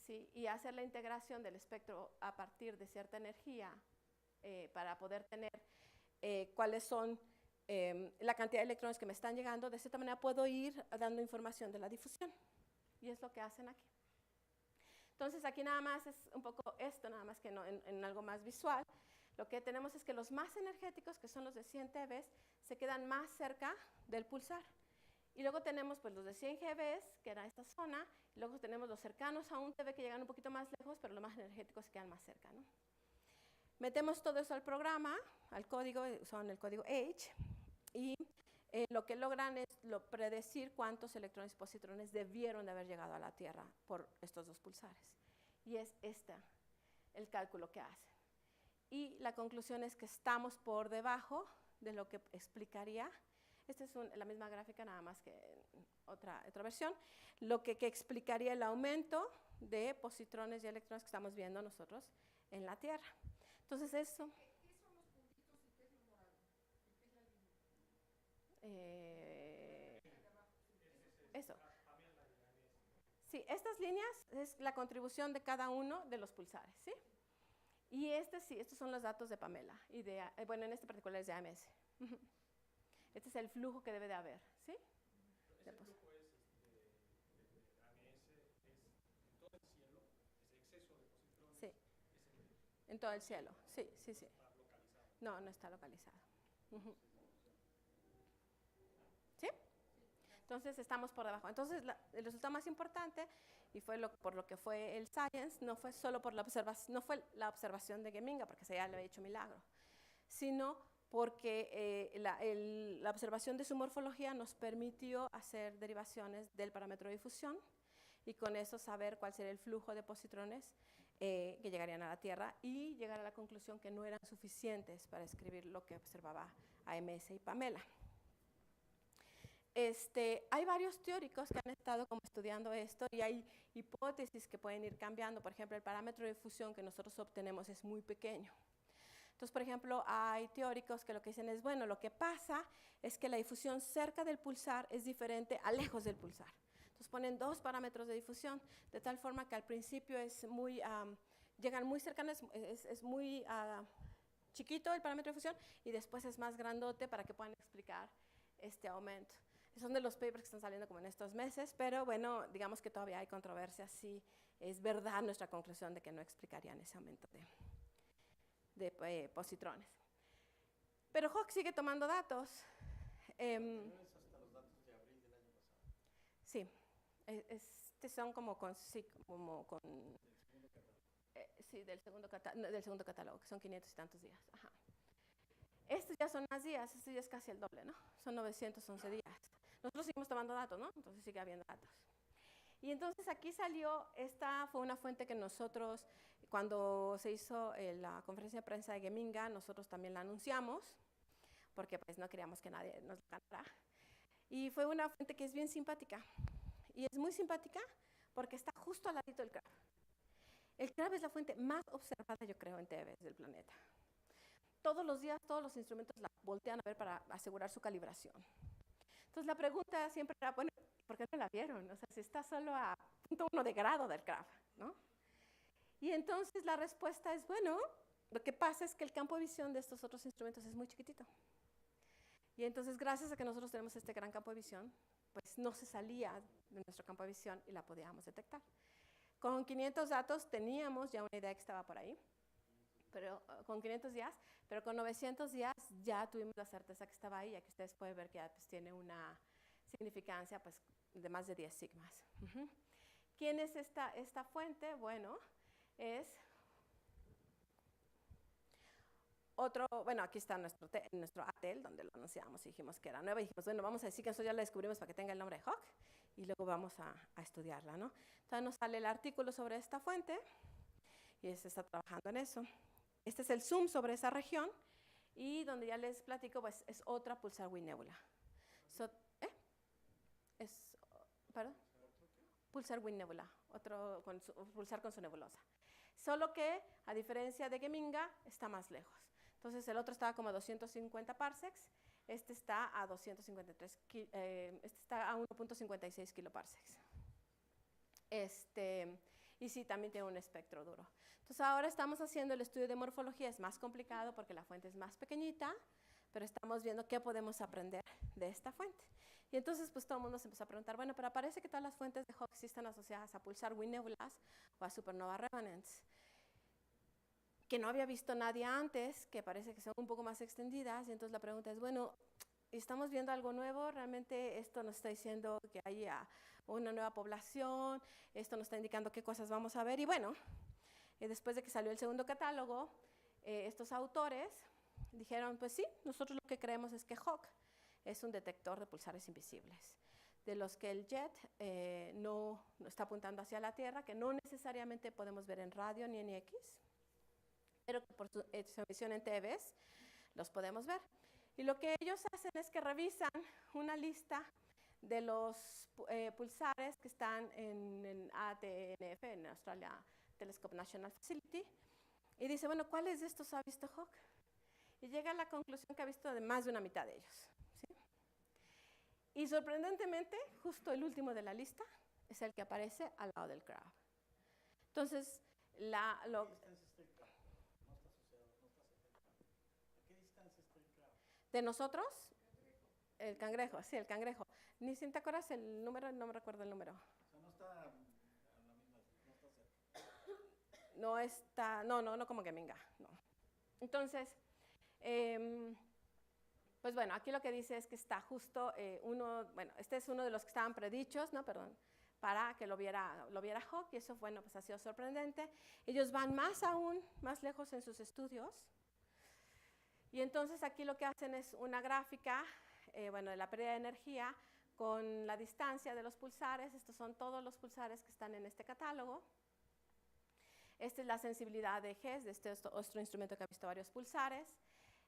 ¿sí? Y hacer la integración del espectro a partir de cierta energía para poder tener cuáles son la cantidad de electrones que me están llegando, de cierta manera puedo ir dando información de la difusión. Y es lo que hacen aquí. Entonces, aquí nada más es un poco esto, nada más que no, en algo más visual. Lo que tenemos es que los más energéticos, que son los de 100 TeVs, se quedan más cerca del pulsar. Y luego tenemos pues, los de 100 GeVs, que era esta zona, y luego tenemos los cercanos a un TeV que llegan un poquito más lejos, pero los más energéticos se quedan más cerca, ¿no? Metemos todo eso al programa, al código, son el código H, y lo que logran es predecir cuántos electrones y positrones debieron de haber llegado a la Tierra por estos dos pulsares. Y es el cálculo que hacen. Y la conclusión es que estamos por debajo de lo que explicaría, esta es la misma gráfica, nada más que otra versión, lo que explicaría el aumento de positrones y electrones que estamos viendo nosotros en la Tierra. Entonces, eso... ¿Qué son los puntitos y qué es lo morado? ¿Y qué es la línea? Eso. Sí, estas líneas es la contribución de cada uno de los pulsares, ¿sí? Y estos son los datos de Pamela, y bueno, en este particular es de AMS. Este es el flujo que debe de haber, ¿sí? Ese flujo es de AMS, es en todo el cielo, ese exceso de positrones. Sí, en todo el cielo, sí. Está localizado. No está localizado. ¿Sí? Entonces estamos por debajo. Entonces el resultado más importante, y fue por lo que fue el Science, no fue solo por la observación de Geminga, porque se ya le había hecho milagro, sino porque la observación de su morfología nos permitió hacer derivaciones del parámetro de difusión y con eso saber cuál sería el flujo de positrones que llegarían a la Tierra y llegar a la conclusión que no eran suficientes para escribir lo que observaba AMS y Pamela. Hay varios teóricos que han estado como estudiando esto y hay hipótesis que pueden ir cambiando. Por ejemplo, el parámetro de difusión que nosotros obtenemos es muy pequeño. Entonces, por ejemplo, hay teóricos que lo que dicen es, bueno, lo que pasa es que la difusión cerca del pulsar es diferente a lejos del pulsar. Entonces, ponen 2 parámetros de difusión, de tal forma que al principio es muy, llegan muy cercanos, es muy chiquito el parámetro de difusión y después es más grandote para que puedan explicar este aumento. Son de los papers que están saliendo como en estos meses, pero bueno, digamos que todavía hay controversia si es verdad nuestra conclusión de que no explicarían ese aumento de positrones. Pero Hawke sigue tomando datos. Hasta los datos de abril del año pasado. Sí, son como con, sí, del segundo catálogo, que son 500 y tantos días. Ajá. Estos ya son más días, este ya es casi el doble, ¿no? Son 911 días. Nosotros seguimos tomando datos, ¿no? Entonces sigue habiendo datos. Y entonces aquí salió, esta fue una fuente que nosotros, cuando se hizo la conferencia de prensa de Geminga, nosotros también la anunciamos, porque pues no queríamos que nadie nos lo cantara. Y fue una fuente que es bien simpática. Y es muy simpática porque está justo al ladito del CRAB. El CRAB es la fuente más observada, yo creo, en TVs del planeta. Todos los días, todos los instrumentos la voltean a ver para asegurar su calibración. Entonces, la pregunta siempre era, bueno, ¿por qué no la vieron? O sea, si está solo a 0.1 de grado del CRAB, ¿no? Y entonces la respuesta es, bueno, lo que pasa es que el campo de visión de estos otros instrumentos es muy chiquitito. Y entonces, gracias a que nosotros tenemos este gran campo de visión, pues no se salía de nuestro campo de visión y la podíamos detectar. Con 500 datos teníamos ya una idea que estaba por ahí, pero con 500 días, pero con 900 días ya tuvimos la certeza que estaba ahí, ya que ustedes pueden ver que ya, pues, tiene una significancia pues, de más de 10 sigmas. ¿Quién es esta fuente? Bueno, es otro, bueno, aquí está nuestro ATEL, donde lo anunciamos y dijimos que era nueva, y dijimos, bueno, vamos a decir que eso ya la descubrimos para que tenga el nombre de Hawke, y luego vamos a estudiarla, ¿no? Entonces nos sale el artículo sobre esta fuente, y se está trabajando en eso. Este es el zoom sobre esa región, y donde ya les platico, pues es otra pulsar Wind Nebula. ¿Perdón? Pulsar Wind Nebula, otro pulsar con su nebulosa. Solo que, a diferencia de Geminga, está más lejos. Entonces, el otro estaba como a 250 parsecs, este está a 253, este está a 1.56 kiloparsecs. Y sí, también tiene un espectro duro. Entonces, ahora estamos haciendo el estudio de morfología, es más complicado porque la fuente es más pequeñita, pero estamos viendo qué podemos aprender de esta fuente. Y entonces, pues todo el mundo se empezó a preguntar, bueno, pero parece que todas las fuentes de Hawke sí están asociadas a pulsar Wind Nebulas o a supernova remanents, que no había visto nadie antes, que parece que son un poco más extendidas. Y entonces la pregunta es, bueno, ¿estamos viendo algo nuevo? ¿Realmente esto nos está diciendo que hay una nueva población? ¿Esto nos está indicando qué cosas vamos a ver? Y bueno, después de que salió el segundo catálogo, estos autores dijeron, pues sí, nosotros lo que creemos es que Hawke es un detector de pulsares invisibles, de los que el jet no está apuntando hacia la Tierra, que no necesariamente podemos ver en radio ni en X, pero que por su emisión en TVs los podemos ver. Y lo que ellos hacen es que revisan una lista de los pulsares que están en ATNF, en Australia Telescope National Facility, y dice, bueno, ¿cuáles de estos ha visto Hawke? Y llega a la conclusión que ha visto de más de una mitad de ellos. ¿Sí? Y sorprendentemente, justo el último de la lista es el que aparece al lado del CRAB. Entonces, ¿A qué distancia está el CRAB? No está asociado, no está cerca del CRAB. ¿A qué distancia está el CRAB? ¿De nosotros? El cangrejo, sí, el cangrejo. Ni si te acuerdas el número, no me recuerdo el número. O sea, no está a la misma, no está cerca. No está, no como Geminga, no. Entonces, pues bueno, aquí lo que dice es que está justo este es uno de los que estaban predichos, ¿no? Perdón, para que lo viera Hawke, y eso, bueno, pues ha sido sorprendente. Ellos van más lejos en sus estudios, y entonces aquí lo que hacen es una gráfica, de la pérdida de energía con la distancia de los pulsares. Estos son todos los pulsares que están en este catálogo. Esta es la sensibilidad de Hess, de este otro instrumento que ha visto varios pulsares.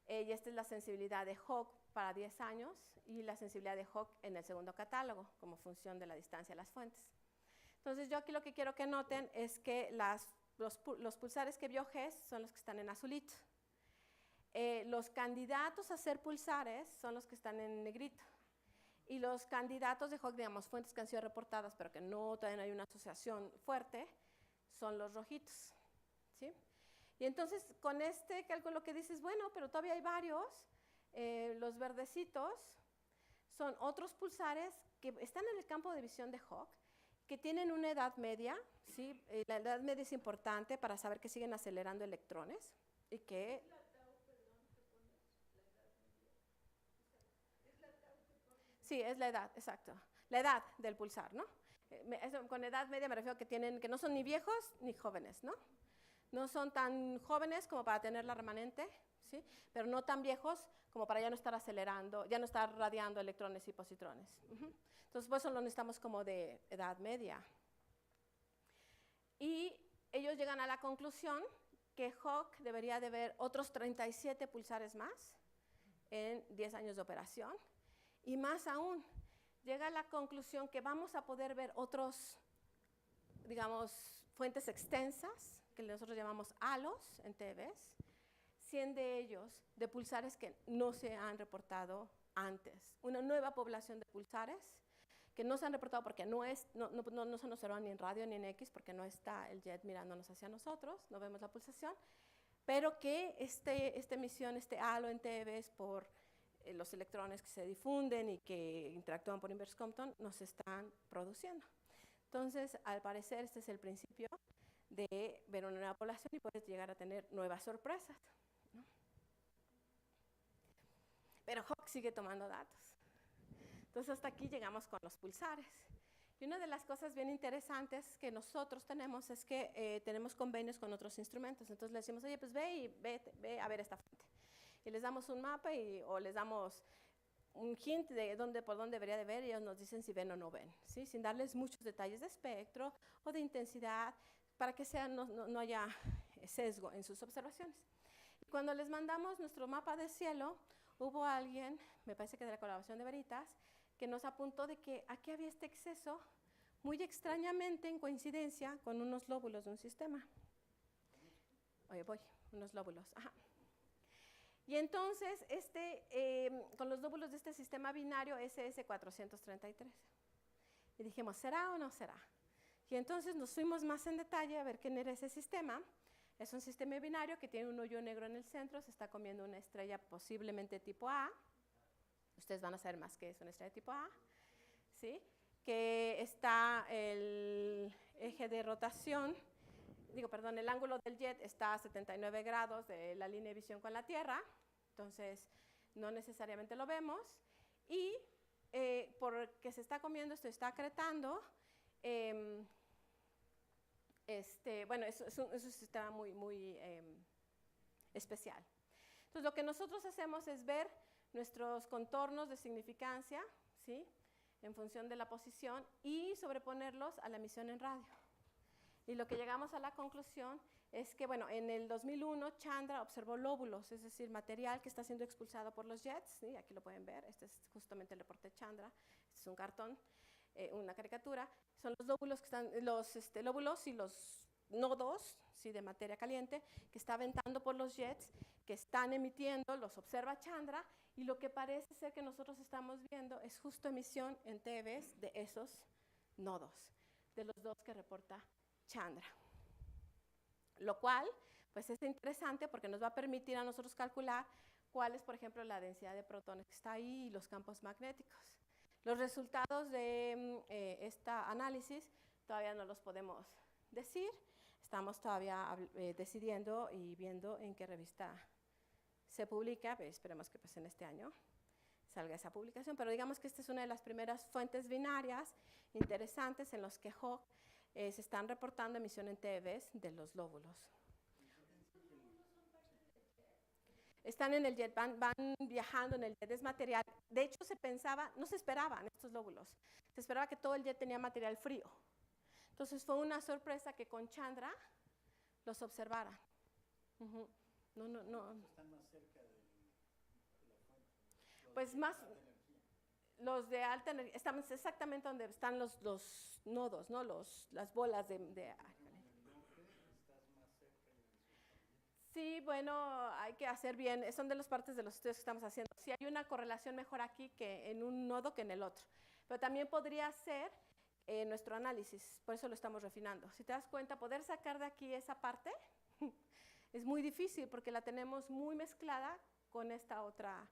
Y esta es la sensibilidad de Hawk para 10 años y la sensibilidad de Hawk en el segundo catálogo, como función de la distancia a las fuentes. Entonces, yo aquí lo que quiero que noten es que los pulsares que vio Hess son los que están en azulito. Los candidatos a ser pulsares son los que están en negrito. Y los candidatos de Hawk, digamos, fuentes que han sido reportadas, pero que todavía no hay una asociación fuerte, son los rojitos, ¿sí? Y entonces, con este cálculo que dices, bueno, pero todavía hay varios, los verdecitos son otros pulsares que están en el campo de visión de Hawk, que tienen una edad media, ¿sí? La edad media es importante para saber que siguen acelerando electrones y que... Sí, es la edad, exacto. La edad del pulsar, ¿no? Con edad media me refiero a que no son ni viejos ni jóvenes, ¿no? No son tan jóvenes como para tener la remanente, ¿sí? Pero no tan viejos como para ya no estar acelerando, ya no estar radiando electrones y positrones. Entonces, por eso lo necesitamos como de edad media. Y ellos llegan a la conclusión que Hawk debería de ver otros 37 pulsares más en 10 años de operación. Y más aún, llega a la conclusión que vamos a poder ver otros, digamos, fuentes extensas, que nosotros llamamos halos en TVs, 100 de ellos de pulsares que no se han reportado antes. Una nueva población de pulsares que no se han reportado porque no se observan ni en radio ni en X, porque no está el jet mirándonos hacia nosotros, no vemos la pulsación, pero que esta emisión, este halo en TVs por los electrones que se difunden y que interactúan por inverse Compton nos están produciendo. Entonces, al parecer, este es el principio de ver una nueva población y puedes llegar a tener nuevas sorpresas, ¿no? Pero Hawk sigue tomando datos. Entonces, hasta aquí llegamos con los pulsares. Y una de las cosas bien interesantes que nosotros tenemos es que tenemos convenios con otros instrumentos. Entonces, le decimos, oye, pues ve a ver esta fuente. Y les damos un mapa o les damos un hint de por dónde debería de ver, y ellos nos dicen si ven o no ven, ¿sí? Sin darles muchos detalles de espectro o de intensidad, para que no haya sesgo en sus observaciones. Y cuando les mandamos nuestro mapa de cielo, hubo alguien, me parece que de la colaboración de Veritas, que nos apuntó de que aquí había este exceso, muy extrañamente en coincidencia con unos lóbulos de un sistema. Oye, unos lóbulos, ajá. Y entonces, con los lóbulos de este sistema binario SS433. Y dijimos, ¿será o no será? Y entonces nos fuimos más en detalle a ver quién era ese sistema. Es un sistema binario que tiene un hoyo negro en el centro, se está comiendo una estrella posiblemente tipo A. Ustedes van a saber más qué es una estrella tipo A, ¿sí? Que está el eje de rotación, el ángulo del jet está a 79 grados de la línea de visión con la Tierra, entonces no necesariamente lo vemos, y porque se está comiendo esto, está acretando, es un sistema muy especial. Entonces, lo que nosotros hacemos es ver nuestros contornos de significancia, ¿sí? En función de la posición, y sobreponerlos a la emisión en radio. Y lo que llegamos a la conclusión es que, en el 2001 Chandra observó lóbulos, es decir, material que está siendo expulsado por los jets, ¿sí? Aquí lo pueden ver, este es justamente el reporte de Chandra, este es un cartón, una caricatura, son los lóbulos que están, lóbulos y los nodos, ¿sí? De materia caliente, que está aventando por los jets, que están emitiendo, los observa Chandra, y lo que parece ser que nosotros estamos viendo es justo emisión en TVs de esos nodos, de los dos que reporta Chandra. Lo cual, pues es interesante porque nos va a permitir a nosotros calcular cuál es, por ejemplo, la densidad de protones que está ahí y los campos magnéticos. Los resultados de este análisis todavía no los podemos decir. Estamos todavía decidiendo y viendo en qué revista se publica, pero esperemos que pues en este año salga esa publicación. Pero digamos que esta es una de las primeras fuentes binarias interesantes en los que Hawk se están reportando emisión en TVs de los lóbulos. Están en el jet, van viajando en el jet, es material. De hecho, no se esperaban estos lóbulos. Se esperaba que todo el jet tenía material frío. Entonces, fue una sorpresa que con Chandra los observara. Ujú. No. Están más cerca de la fuente. Pues de más, alta energía. los de alta energía, estamos exactamente donde están los nodos, ¿no? Las bolas de Estás más cerca y en el sur también. Sí, bueno, hay que hacer bien, son de las partes de los estudios que estamos haciendo. Sí hay una correlación mejor aquí que en un nodo que en el otro. Pero también podría ser nuestro análisis, por eso lo estamos refinando. Si te das cuenta, poder sacar de aquí esa parte es muy difícil porque la tenemos muy mezclada con esta otra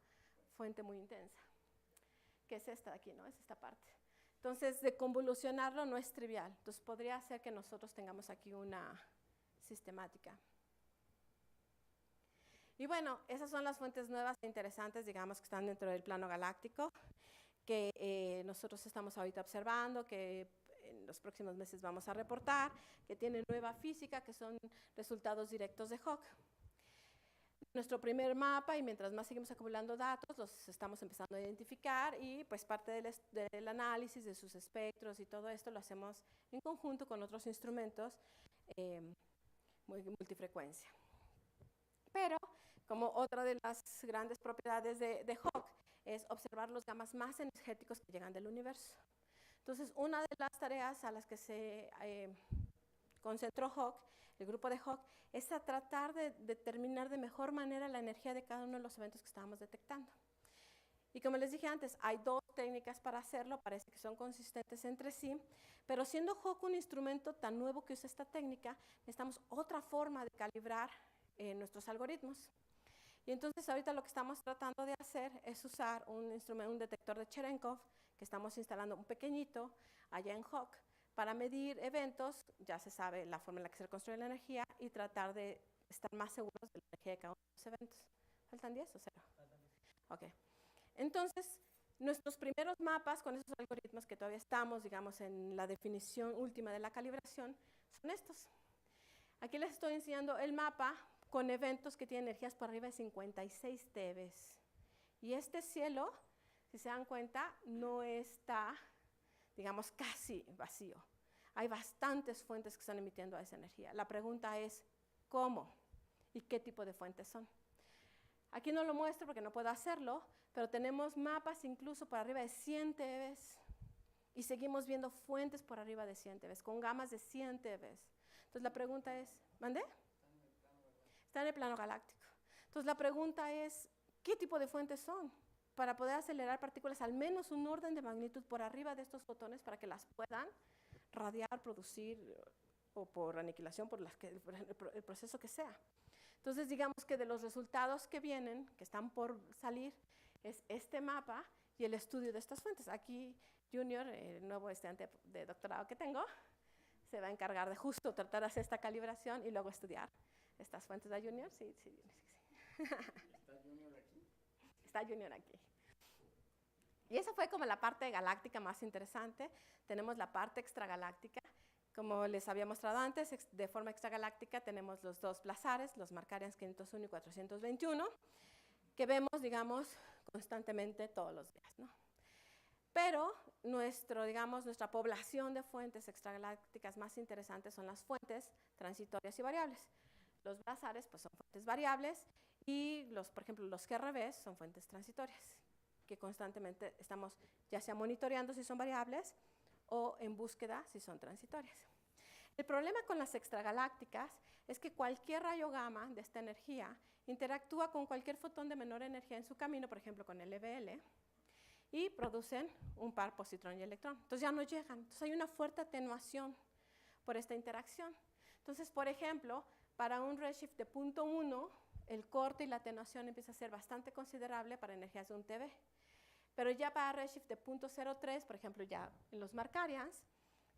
fuente muy intensa, que es esta de aquí, ¿no? Es esta parte. Entonces, de convolucionarlo no es trivial. Entonces, podría ser que nosotros tengamos aquí una sistemática. Y bueno, esas son las fuentes nuevas e interesantes, digamos, que están dentro del plano galáctico, que nosotros estamos ahorita observando, que en los próximos meses vamos a reportar, que tienen nueva física, que son resultados directos de Hawke. Nuestro primer mapa, y mientras más seguimos acumulando datos, los estamos empezando a identificar, y pues parte del análisis de sus espectros y todo esto lo hacemos en conjunto con otros instrumentos multifrecuencia. Pero, como otra de las grandes propiedades de Hawke es observar los gamas más energéticos que llegan del universo. Entonces, una de las tareas a las que se concentró Hawke, el grupo de Hawke, es a tratar de determinar de mejor manera la energía de cada uno de los eventos que estábamos detectando. Y como les dije antes, hay dos técnicas para hacerlo, parece que son consistentes entre sí, pero siendo Hawke un instrumento tan nuevo que usa esta técnica, necesitamos otra forma de calibrar nuestros algoritmos. Y entonces ahorita lo que estamos tratando de hacer es usar un detector de Cherenkov, que estamos instalando un pequeñito allá en Hawke, para medir eventos, ya se sabe la forma en la que se reconstruye la energía, y tratar de estar más seguros de la energía de cada uno de los eventos. ¿Faltan 10 o 0? Faltan 10. Ok. Entonces, nuestros primeros mapas con esos algoritmos que todavía estamos, digamos, en la definición última de la calibración, son estos. Aquí les estoy enseñando el mapa con eventos que tienen energías por arriba de 56 TeVs. Y este cielo, si se dan cuenta, no está, digamos, casi vacío. Hay bastantes fuentes que están emitiendo esa energía. La pregunta es, ¿cómo? ¿Y qué tipo de fuentes son? Aquí no lo muestro porque no puedo hacerlo, pero tenemos mapas incluso por arriba de 100 TeVs. Y seguimos viendo fuentes por arriba de 100 TeVs, con gamas de 100 TeVs. Entonces la pregunta es, ¿mandé? Está en el plano galáctico. Entonces la pregunta es, ¿qué tipo de fuentes son? Para poder acelerar partículas al menos un orden de magnitud por arriba de estos fotones para que las puedan radiar, producir o por aniquilación, por el proceso que sea. Entonces digamos que de los resultados que vienen, que están por salir, es este mapa y el estudio de estas fuentes. Aquí Junior, el nuevo estudiante de doctorado que tengo, se va a encargar de justo tratar de hacer esta calibración y luego estudiar estas fuentes de Junior. Sí. ¿Está Junior aquí? Está Junior aquí. Y esa fue como la parte galáctica más interesante. Tenemos la parte extragaláctica. Como les había mostrado antes, de forma extragaláctica tenemos los dos plazares, los Markarians 501 y 421, que vemos, digamos, constantemente todos los días, ¿no? Pero nuestra población de fuentes extragalácticas más interesantes son las fuentes transitorias y variables. Los plazares pues, son fuentes variables y, por ejemplo, los GRBs son fuentes transitorias, que constantemente estamos ya sea monitoreando si son variables o en búsqueda si son transitorias. El problema con las extragalácticas es que cualquier rayo gamma de esta energía interactúa con cualquier fotón de menor energía en su camino, por ejemplo con el LBL, y producen un par positrón y electrón. Entonces ya no llegan. Entonces hay una fuerte atenuación por esta interacción. Entonces, por ejemplo, para un redshift de 0.1, el corte y la atenuación empieza a ser bastante considerable para energías de 1 TeV. Pero ya para redshift de 0.03, por ejemplo, ya en los Markarians,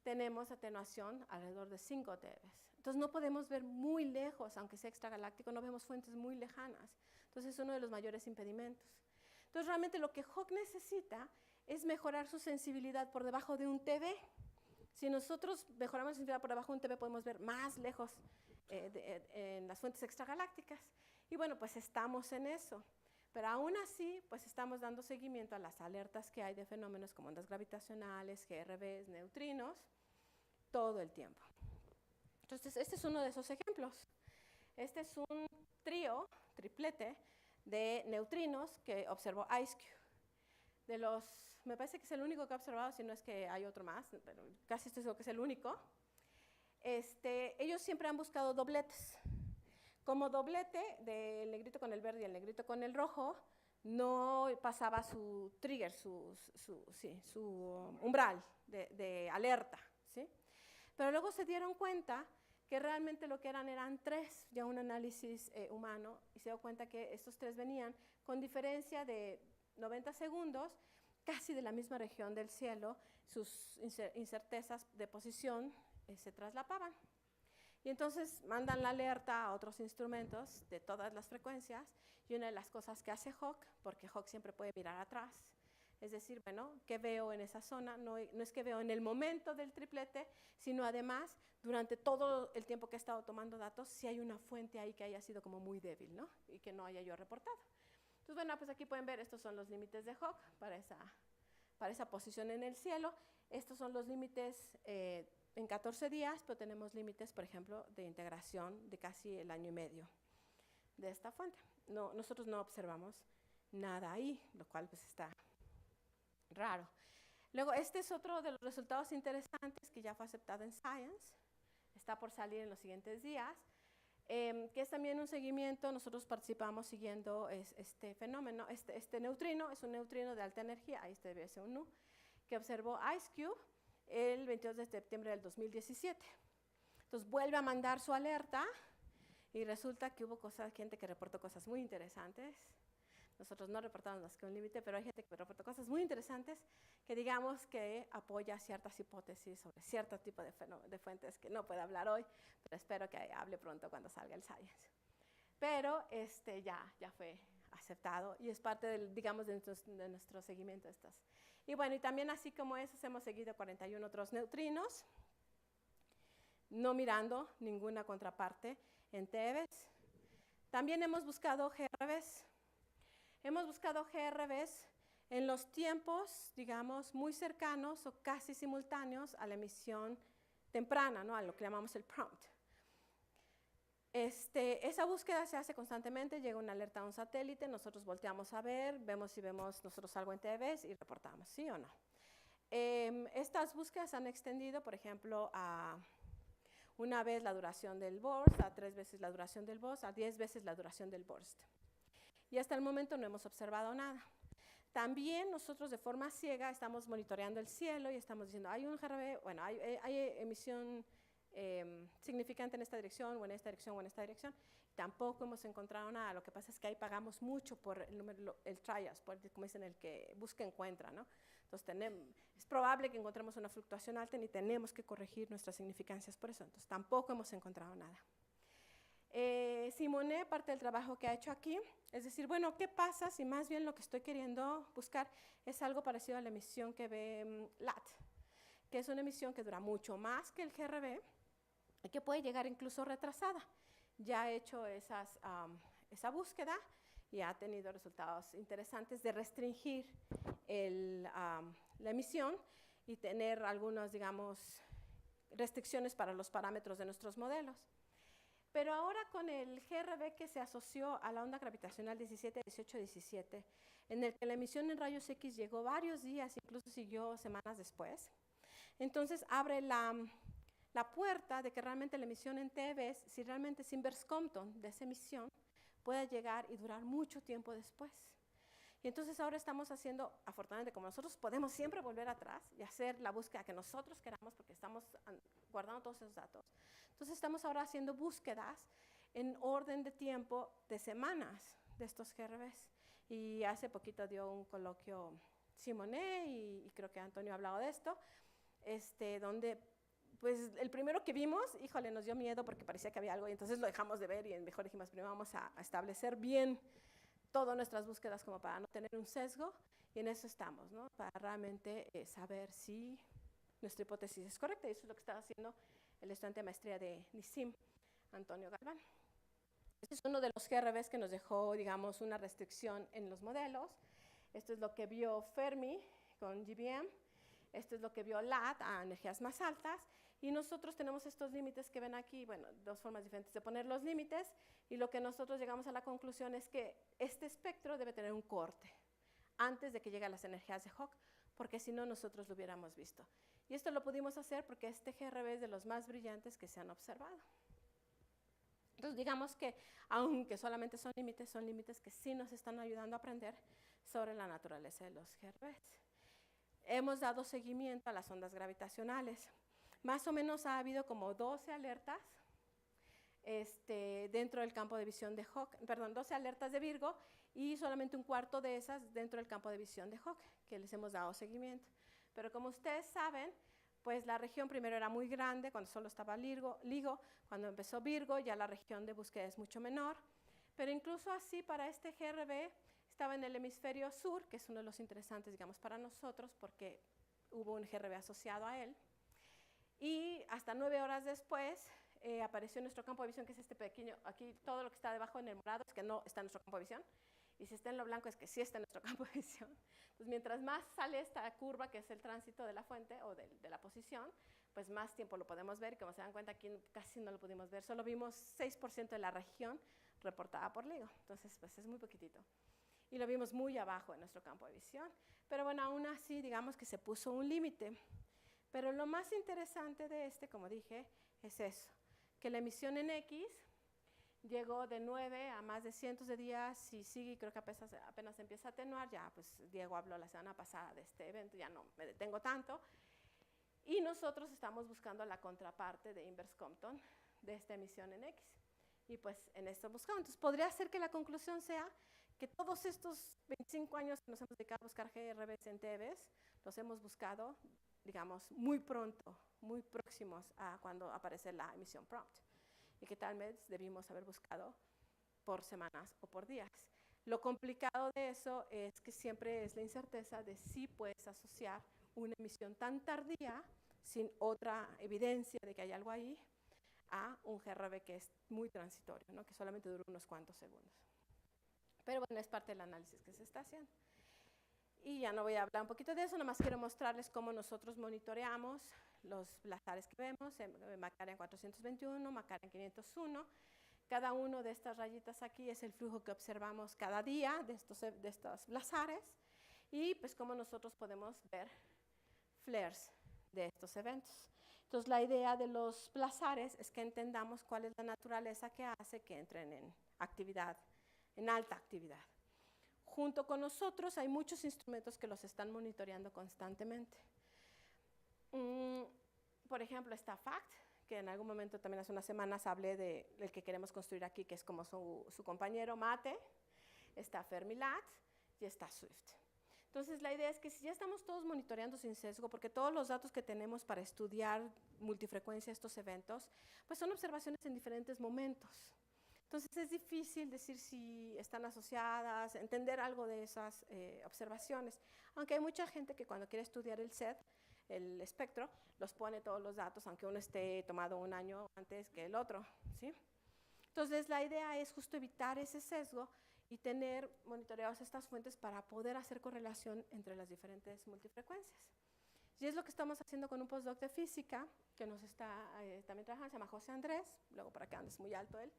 tenemos atenuación alrededor de 5 TeVs. Entonces no podemos ver muy lejos, aunque sea extragaláctico, no vemos fuentes muy lejanas. Entonces es uno de los mayores impedimentos. Entonces realmente lo que Hawke necesita es mejorar su sensibilidad por debajo de 1 TeV. Si nosotros mejoramos la sensibilidad por debajo de 1 TeV, podemos ver más lejos en las fuentes extragalácticas. Y bueno, pues estamos en eso. Pero aún así, pues estamos dando seguimiento a las alertas que hay de fenómenos como ondas gravitacionales, GRBs, neutrinos, todo el tiempo. Entonces, este es uno de esos ejemplos. Este es un triplete de neutrinos que observó IceCube. Me parece que es el único que ha observado, si no es que hay otro más, pero casi estoy seguro que es el único. Ellos siempre han buscado dobletes. Como doblete del negrito con el verde y el negrito con el rojo, no pasaba su trigger, su umbral de alerta, ¿sí? Pero luego se dieron cuenta que realmente lo que eran tres, ya un análisis humano, y se dio cuenta que estos tres venían con diferencia de 90 segundos, casi de la misma región del cielo, sus incertezas de posición se traslapaban. Y entonces mandan la alerta a otros instrumentos de todas las frecuencias, y una de las cosas que hace Hawk, porque Hawk siempre puede mirar atrás, es decir, bueno, ¿qué veo en esa zona? No es que veo en el momento del triplete, sino además, durante todo el tiempo que he estado tomando datos, si hay una fuente ahí que haya sido como muy débil, ¿no? Y que no haya yo reportado. Entonces, bueno, pues aquí pueden ver, estos son los límites de Hawk para esa posición en el cielo. Estos son los límites en 14 días, pero tenemos límites, por ejemplo, de integración de casi el año y medio de esta fuente. Nosotros no observamos nada ahí, lo cual pues está raro. Luego, este es otro de los resultados interesantes que ya fue aceptado en Science, está por salir en los siguientes días, que es también un seguimiento. Nosotros participamos siguiendo este fenómeno. Este neutrino es un neutrino de alta energía, ahí este debe ser un nu, que observó IceCube el 22 de septiembre del 2017. Entonces vuelve a mandar su alerta y resulta que hubo gente que reportó cosas muy interesantes. Nosotros no reportamos más que un límite, pero hay gente que reportó cosas muy interesantes que digamos que apoya ciertas hipótesis sobre cierto tipo de fuentes que no puedo hablar hoy, pero espero que hable pronto cuando salga el Science. Pero ya fue aceptado y es parte de nuestro seguimiento de estas. Y bueno, y también así como esos hemos seguido 41 otros neutrinos, no mirando ninguna contraparte en TeVes. También hemos buscado GRBs. Hemos buscado GRBs en los tiempos, digamos, muy cercanos o casi simultáneos a la emisión temprana, ¿no? A lo que llamamos el prompt. Esa búsqueda se hace constantemente, llega una alerta a un satélite, nosotros volteamos a ver, vemos si vemos nosotros algo en TeVes y reportamos, ¿sí o no? Estas búsquedas han extendido, por ejemplo, a una vez la duración del burst, a 3 veces la duración del burst, a 10 veces la duración del burst. Y hasta el momento no hemos observado nada. También nosotros de forma ciega estamos monitoreando el cielo y estamos diciendo, hay un GRB, bueno, hay emisión significante en esta dirección, o en esta dirección, o en esta dirección. Tampoco hemos encontrado nada. Lo que pasa es que ahí pagamos mucho por el trias, como dicen, el que busca encuentra, ¿no? Entonces es probable que encontremos una fluctuación alta y tenemos que corregir nuestras significancias por eso. Entonces tampoco hemos encontrado nada. Simonet, parte del trabajo que ha hecho aquí, es decir, bueno, ¿qué pasa si más bien lo que estoy queriendo buscar es algo parecido a la emisión que ve LAT, que es una emisión que dura mucho más que el GRB y que puede llegar incluso retrasada? Ya ha hecho esa búsqueda y ha tenido resultados interesantes de restringir la emisión y tener algunas, digamos, restricciones para los parámetros de nuestros modelos. Pero ahora con el GRB que se asoció a la onda gravitacional 17, 18, 17, en el que la emisión en rayos X llegó varios días, incluso siguió semanas después, entonces abre la puerta de que realmente la emisión en TeVes, si realmente es inverse Compton de esa emisión, pueda llegar y durar mucho tiempo después. Y entonces ahora estamos haciendo, afortunadamente, como nosotros podemos siempre volver atrás y hacer la búsqueda que nosotros queramos porque estamos guardando todos esos datos. Entonces estamos ahora haciendo búsquedas en orden de tiempo de semanas de estos GRBs. Y hace poquito dio un coloquio Simonet y creo que Antonio ha hablado de esto, donde pues el primero que vimos, híjole, nos dio miedo porque parecía que había algo y entonces lo dejamos de ver y mejor dijimos, primero vamos a establecer bien todas nuestras búsquedas como para no tener un sesgo y en eso estamos, ¿no? Para realmente saber si nuestra hipótesis es correcta y eso es lo que está haciendo el estudiante de maestría de NISIM, Antonio Galván. Este es uno de los GRBs que nos dejó, digamos, una restricción en los modelos. Esto es lo que vio Fermi con GBM. Esto es lo que vio LAT a energías más altas. Y nosotros tenemos estos límites que ven aquí, bueno, dos formas diferentes de poner los límites, y lo que nosotros llegamos a la conclusión es que este espectro debe tener un corte antes de que lleguen las energías de Hawke, porque si no nosotros lo hubiéramos visto. Y esto lo pudimos hacer porque este GRB es de los más brillantes que se han observado. Entonces digamos que aunque solamente son límites que sí nos están ayudando a aprender sobre la naturaleza de los GRBs. Hemos dado seguimiento a las ondas gravitacionales. Más o menos ha habido como 12 alertas dentro del campo de visión de Hawke, 12 alertas de Virgo y solamente un cuarto de esas dentro del campo de visión de Hawke, que les hemos dado seguimiento. Pero como ustedes saben, pues la región primero era muy grande, cuando solo estaba LIGO, cuando empezó Virgo ya la región de búsqueda es mucho menor, pero incluso así para este GRB estaba en el hemisferio sur, que es uno de los interesantes, digamos, para nosotros, porque hubo un GRB asociado a él, y hasta 9 horas después apareció nuestro campo de visión, que es este pequeño, aquí todo lo que está debajo en el morado es que no está en nuestro campo de visión, y si está en lo blanco es que sí está en nuestro campo de visión. Entonces, mientras más sale esta curva, que es el tránsito de la fuente o de la posición, pues más tiempo lo podemos ver, y como se dan cuenta aquí casi no lo pudimos ver, solo vimos 6% de la región reportada por LIGO, entonces pues es muy poquitito. Y lo vimos muy abajo en nuestro campo de visión, pero bueno, aún así digamos que se puso un límite. Pero lo más interesante de como dije, es eso, que la emisión en X llegó de 9 a más de cientos de días y sigue, creo que apenas empieza a atenuar, ya pues Diego habló la semana pasada de este evento, ya no me detengo tanto, y nosotros estamos buscando la contraparte de inverse Compton de esta emisión en X, y pues en esto buscamos. Entonces podría ser que la conclusión sea que todos estos 25 años que nos hemos dedicado a buscar GRBs en TVs, los hemos buscado, digamos, muy pronto, muy próximos a cuando aparece la emisión prompt, y que tal vez debimos haber buscado por semanas o por días. Lo complicado de eso es que siempre es la incerteza de si puedes asociar una emisión tan tardía, sin otra evidencia de que hay algo ahí, a un GRB que es muy transitorio, ¿no? Que solamente dura unos cuantos segundos. Pero bueno, es parte del análisis que se está haciendo. Y ya no voy a hablar un poquito de eso, nomás quiero mostrarles cómo nosotros monitoreamos los blazares que vemos, Maclaurin 421, Maclaurin 501. Cada uno de estas rayitas aquí es el flujo que observamos cada día de estos blazares, y pues cómo nosotros podemos ver flares de estos eventos. Entonces la idea de los blazares es que entendamos cuál es la naturaleza que hace que entren en actividad, en alta actividad. Junto con nosotros hay muchos instrumentos que los están monitoreando constantemente. Por ejemplo, está FACT, que en algún momento también hace unas semanas hablé del que queremos construir aquí, que es como su compañero MATE, está Fermilat y está SWIFT. Entonces la idea es que si ya estamos todos monitoreando sin sesgo, porque todos los datos que tenemos para estudiar multifrecuencia estos eventos, pues son observaciones en diferentes momentos. Entonces es difícil decir si están asociadas, entender algo de esas observaciones, aunque hay mucha gente que cuando quiere estudiar el SET, el espectro, los pone todos los datos, aunque uno esté tomado un año antes que el otro, ¿sí? Entonces la idea es justo evitar ese sesgo y tener monitoreadas estas fuentes para poder hacer correlación entre las diferentes multifrecuencias. Y es lo que estamos haciendo con un postdoc de física, que nos está también trabajando, se llama José Andrés, luego para que andes muy alto él.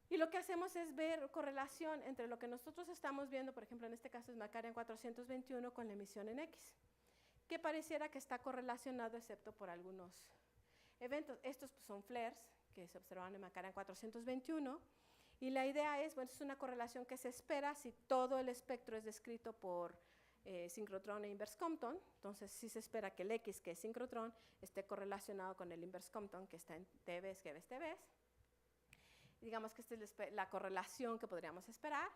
Y lo que hacemos es ver correlación entre lo que nosotros estamos viendo, por ejemplo, en este caso es Maclaurin 421 con la emisión en X, que pareciera que está correlacionado excepto por algunos eventos. Estos pues, son flares que se observan en Maclaurin 421, y la idea es, bueno, es una correlación que se espera si todo el espectro es descrito por sincrotrón e inverse Compton. Entonces sí se espera que el X, que es sincrotrón, esté correlacionado con el inverse Compton, que está en TVs, GVs, TVs. Digamos que esta es la correlación que podríamos esperar,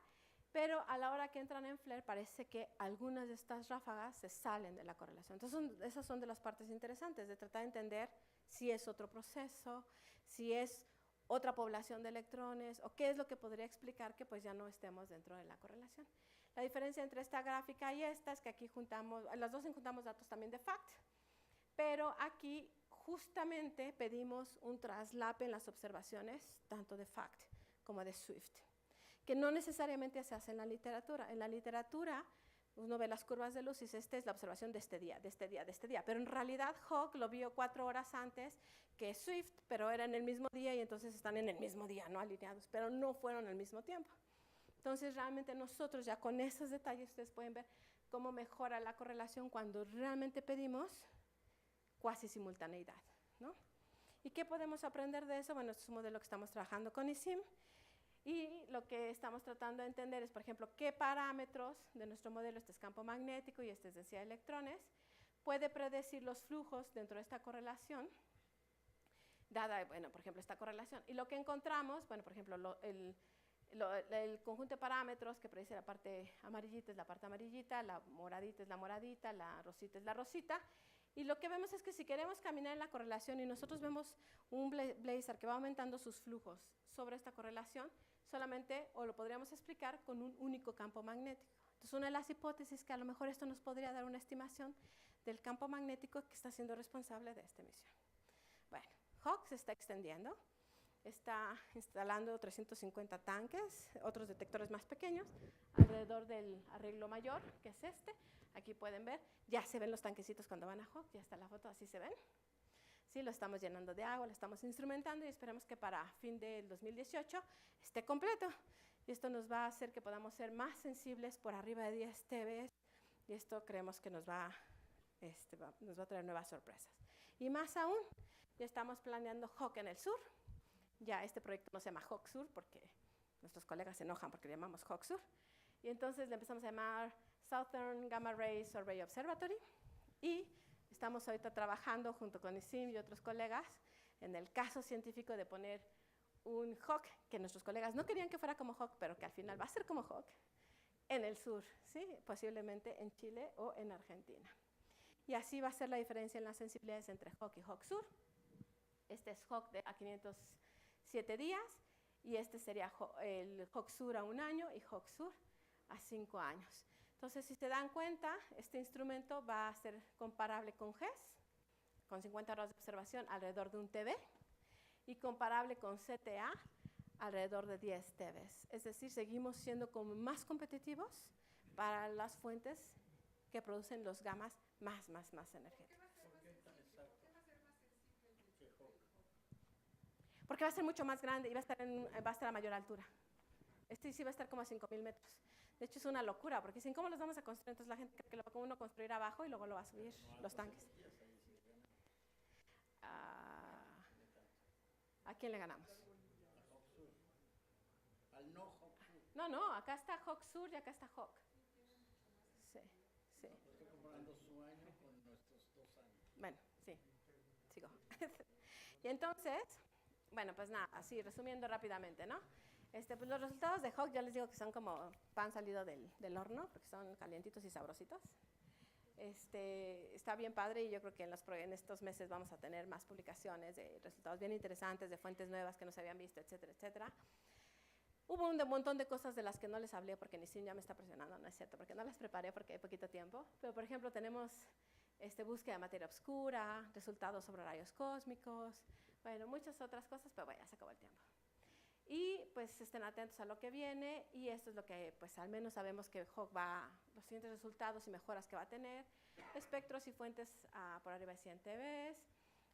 pero a la hora que entran en flare parece que algunas de estas ráfagas se salen de la correlación. Entonces esas son de las partes interesantes, de tratar de entender si es otro proceso, si es otra población de electrones, o qué es lo que podría explicar que pues ya no estemos dentro de la correlación. La diferencia entre esta gráfica y esta es que aquí juntamos, las dos juntamos datos también de FACT, pero aquí justamente pedimos un traslape en las observaciones, tanto de FACT como de SWIFT, que no necesariamente se hace en la literatura. En la literatura Uno ve las curvas de luz y dice, esta es la observación de este día, de este día, de este día. Pero en realidad Hawke lo vio 4 horas antes que Swift, pero era en el mismo día y entonces están en el mismo día, no alineados, pero no fueron al mismo tiempo. Entonces realmente nosotros ya con esos detalles ustedes pueden ver cómo mejora la correlación cuando realmente pedimos cuasi simultaneidad, ¿no? ¿Y qué podemos aprender de eso? Bueno, este es un modelo que estamos trabajando con ISIM. Y lo que estamos tratando de entender es, por ejemplo, qué parámetros de nuestro modelo, este es campo magnético y este es densidad de electrones, puede predecir los flujos dentro de esta correlación, dada, bueno, por ejemplo, esta correlación. Y lo que encontramos, bueno, por ejemplo, el conjunto de parámetros que predice la parte amarillita es la parte amarillita, la moradita es la moradita, la rosita es la rosita. Y lo que vemos es que si queremos caminar en la correlación y nosotros vemos un blazar que va aumentando sus flujos sobre esta correlación, solamente, o lo podríamos explicar con un único campo magnético. Entonces, una de las hipótesis que a lo mejor esto nos podría dar una estimación del campo magnético que está siendo responsable de esta emisión. Bueno, Hawke se está extendiendo, está instalando 350 tanques, otros detectores más pequeños, alrededor del arreglo mayor, que es este. Aquí pueden ver, ya se ven los tanquecitos cuando van a Hawke, ya está la foto, así se ven. Sí, lo estamos llenando de agua, lo estamos instrumentando y esperamos que para fin del 2018 esté completo. Y esto nos va a hacer que podamos ser más sensibles por arriba de 10 TB y esto creemos que nos va a traer nuevas sorpresas. Y más aún, ya estamos planeando Hawke en el sur. Ya este proyecto no se llama Hawke Sur porque nuestros colegas se enojan porque le llamamos Hawke Sur. Y entonces le empezamos a llamar Southern Gamma Ray Survey Observatory y estamos ahorita trabajando junto con ISIM y otros colegas en el caso científico de poner un Hawke, que nuestros colegas no querían que fuera como Hawke, pero que al final va a ser como Hawke, en el sur, ¿sí? Posiblemente en Chile o en Argentina. Y así va a ser la diferencia en las sensibilidades entre Hawke y Hawke Sur. Este es Hawke a 507 días y este sería el Hawke Sur a 1 año y Hawke Sur a 5 años. Entonces, si se dan cuenta, este instrumento va a ser comparable con GES, con 50 horas de observación alrededor de 1 TB, y comparable con CTA alrededor de 10 TB. Es decir, seguimos siendo como más competitivos para las fuentes que producen los gamas más energéticos. Porque va a ser mucho más grande y va a estar a mayor altura. Este sí va a estar como a 5,000 metros. De hecho, es una locura, porque dicen, ¿cómo los vamos a construir? Entonces la gente cree que lo va a uno construir abajo y luego lo va a subir los tanques. ¿A quién le ganamos? Al no Hawke Sur. No, acá está Hawke Sur y acá está Hawke. Sí. Estoy comparando su año con nuestros 2 años. Bueno, sí, sigo. Y entonces, bueno, pues nada, así resumiendo rápidamente, ¿no? Pues los resultados de Hawke, ya les digo que son como pan salido del horno, porque son calientitos y sabrositos. Está bien padre y yo creo que en estos meses vamos a tener más publicaciones de resultados bien interesantes, de fuentes nuevas que no se habían visto, etcétera, etcétera. Hubo un montón de cosas de las que no les hablé porque Nisim ya me está presionando, no es cierto, porque no las preparé porque hay poquito tiempo. Pero, por ejemplo, tenemos búsqueda de materia oscura, resultados sobre rayos cósmicos, bueno, muchas otras cosas, pero bueno, ya se acabó el tiempo. Y pues estén atentos a lo que viene y esto es lo que pues al menos sabemos que Hawke los siguientes resultados y mejoras que va a tener, espectros y fuentes por arriba de 100 TB,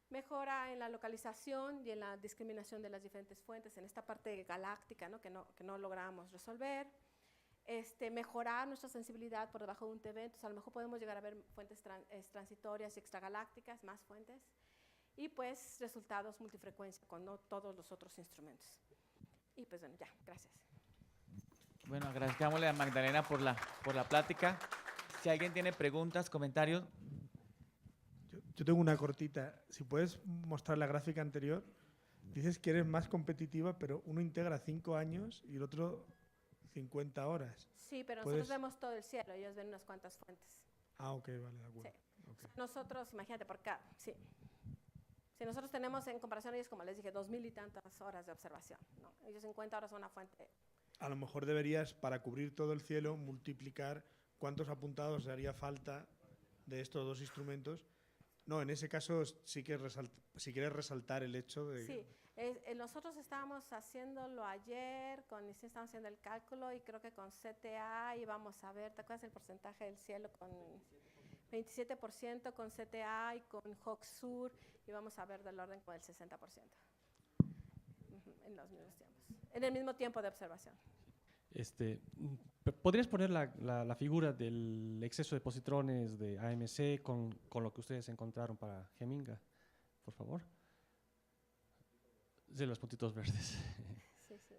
mejora en la localización y en la discriminación de las diferentes fuentes en esta parte galáctica, ¿no? que no logramos resolver, mejorar nuestra sensibilidad por debajo de 1 TB, entonces a lo mejor podemos llegar a ver fuentes transitorias y extragalácticas, más fuentes, y pues resultados multifrecuencia con no todos los otros instrumentos. Y pues bueno, ya, gracias. Bueno, agradezcámosle a Magdalena por la plática. Si alguien tiene preguntas, comentarios. Yo tengo una cortita. Si puedes mostrar la gráfica anterior, dices que eres más competitiva, pero uno integra 5 años y el otro 50 horas. Sí, pero nosotros vemos todo el cielo, ellos ven unas cuantas fuentes. Ah, ok, vale, de acuerdo. Sí. Okay. Nosotros, imagínate, por acá, sí. Si nosotros tenemos en comparación a ellos, como les dije, 2,000 y tantas horas de observación, ¿no? Ellos 50 horas son una fuente. A lo mejor deberías, para cubrir todo el cielo, multiplicar cuántos apuntados haría falta de estos 2 instrumentos. No, en ese caso sí que si quieres resaltar el hecho de... Sí, Nosotros estábamos haciéndolo ayer, estábamos haciendo el cálculo y creo que con CTA íbamos a ver, ¿te acuerdas el porcentaje del cielo? Con 27% con CTA y con HOCSUR íbamos a ver del orden con el 60%. En los mismos tiempos, en el mismo tiempo de observación. ¿Podrías poner la figura del exceso de positrones de AMC con lo que ustedes encontraron para Geminga, por favor? De los puntitos verdes. Sí, sí.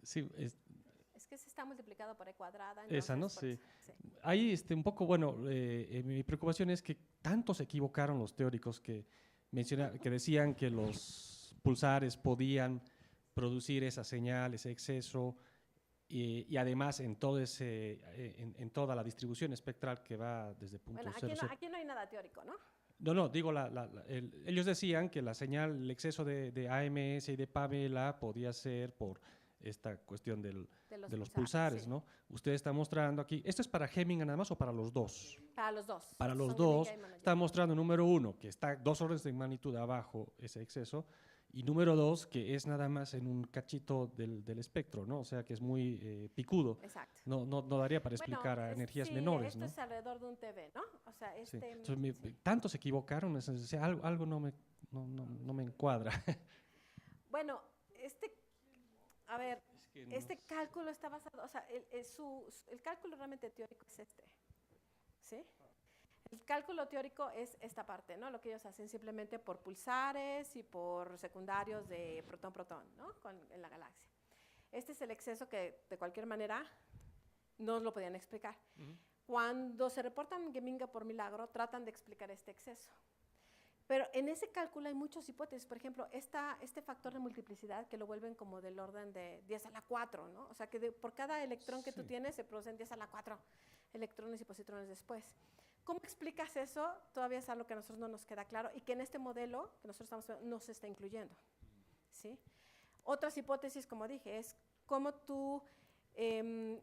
Sí, Es que se está multiplicado por E cuadrada. esa, ¿no? Sí. Ahí un poco, bueno, mi preocupación es que tanto se equivocaron los teóricos que decían que los pulsares podían producir esa señal, ese exceso, y además en toda la distribución espectral que va desde punto Bueno, 0. aquí no hay nada teórico, ¿no? No, digo, ellos decían que la señal, el exceso de AMS y de Pamela podía ser por esta cuestión de los pulsares, sí. ¿No? Usted está mostrando aquí, ¿esto es para Geminga nada más o para los dos? Para los dos. Para los dos, está mostrando número 1, que está 2 órdenes de magnitud abajo ese exceso, y número 2, que es nada más en un cachito del espectro, ¿no? O sea, que es muy picudo. Exacto. No daría para explicar a energías menores, esto ¿no? es alrededor de un TV, ¿no? O sea, Sí. Entonces, tanto se equivocaron, algo no me encuadra. Bueno, este cálculo está basado, o sea, el cálculo realmente teórico es ¿sí? El cálculo teórico es esta parte, ¿no? Lo que ellos hacen simplemente por pulsares y por secundarios de protón-protón, ¿no? En la galaxia. Este es el exceso que, de cualquier manera, no lo podían explicar. Cuando se reportan Geminga por milagro, tratan de explicar este exceso. Pero en ese cálculo hay muchas hipótesis. Por ejemplo, este factor de multiplicidad que lo vuelven como del orden de 10 a la 4, ¿no? O sea, que por cada electrón que tú tienes se producen 10 a la 4 electrones y positrones después. ¿Cómo explicas eso? Todavía es algo que a nosotros no nos queda claro y que en este modelo que nosotros estamos viendo no se está incluyendo, ¿sí? Otras hipótesis, como dije, es cómo tú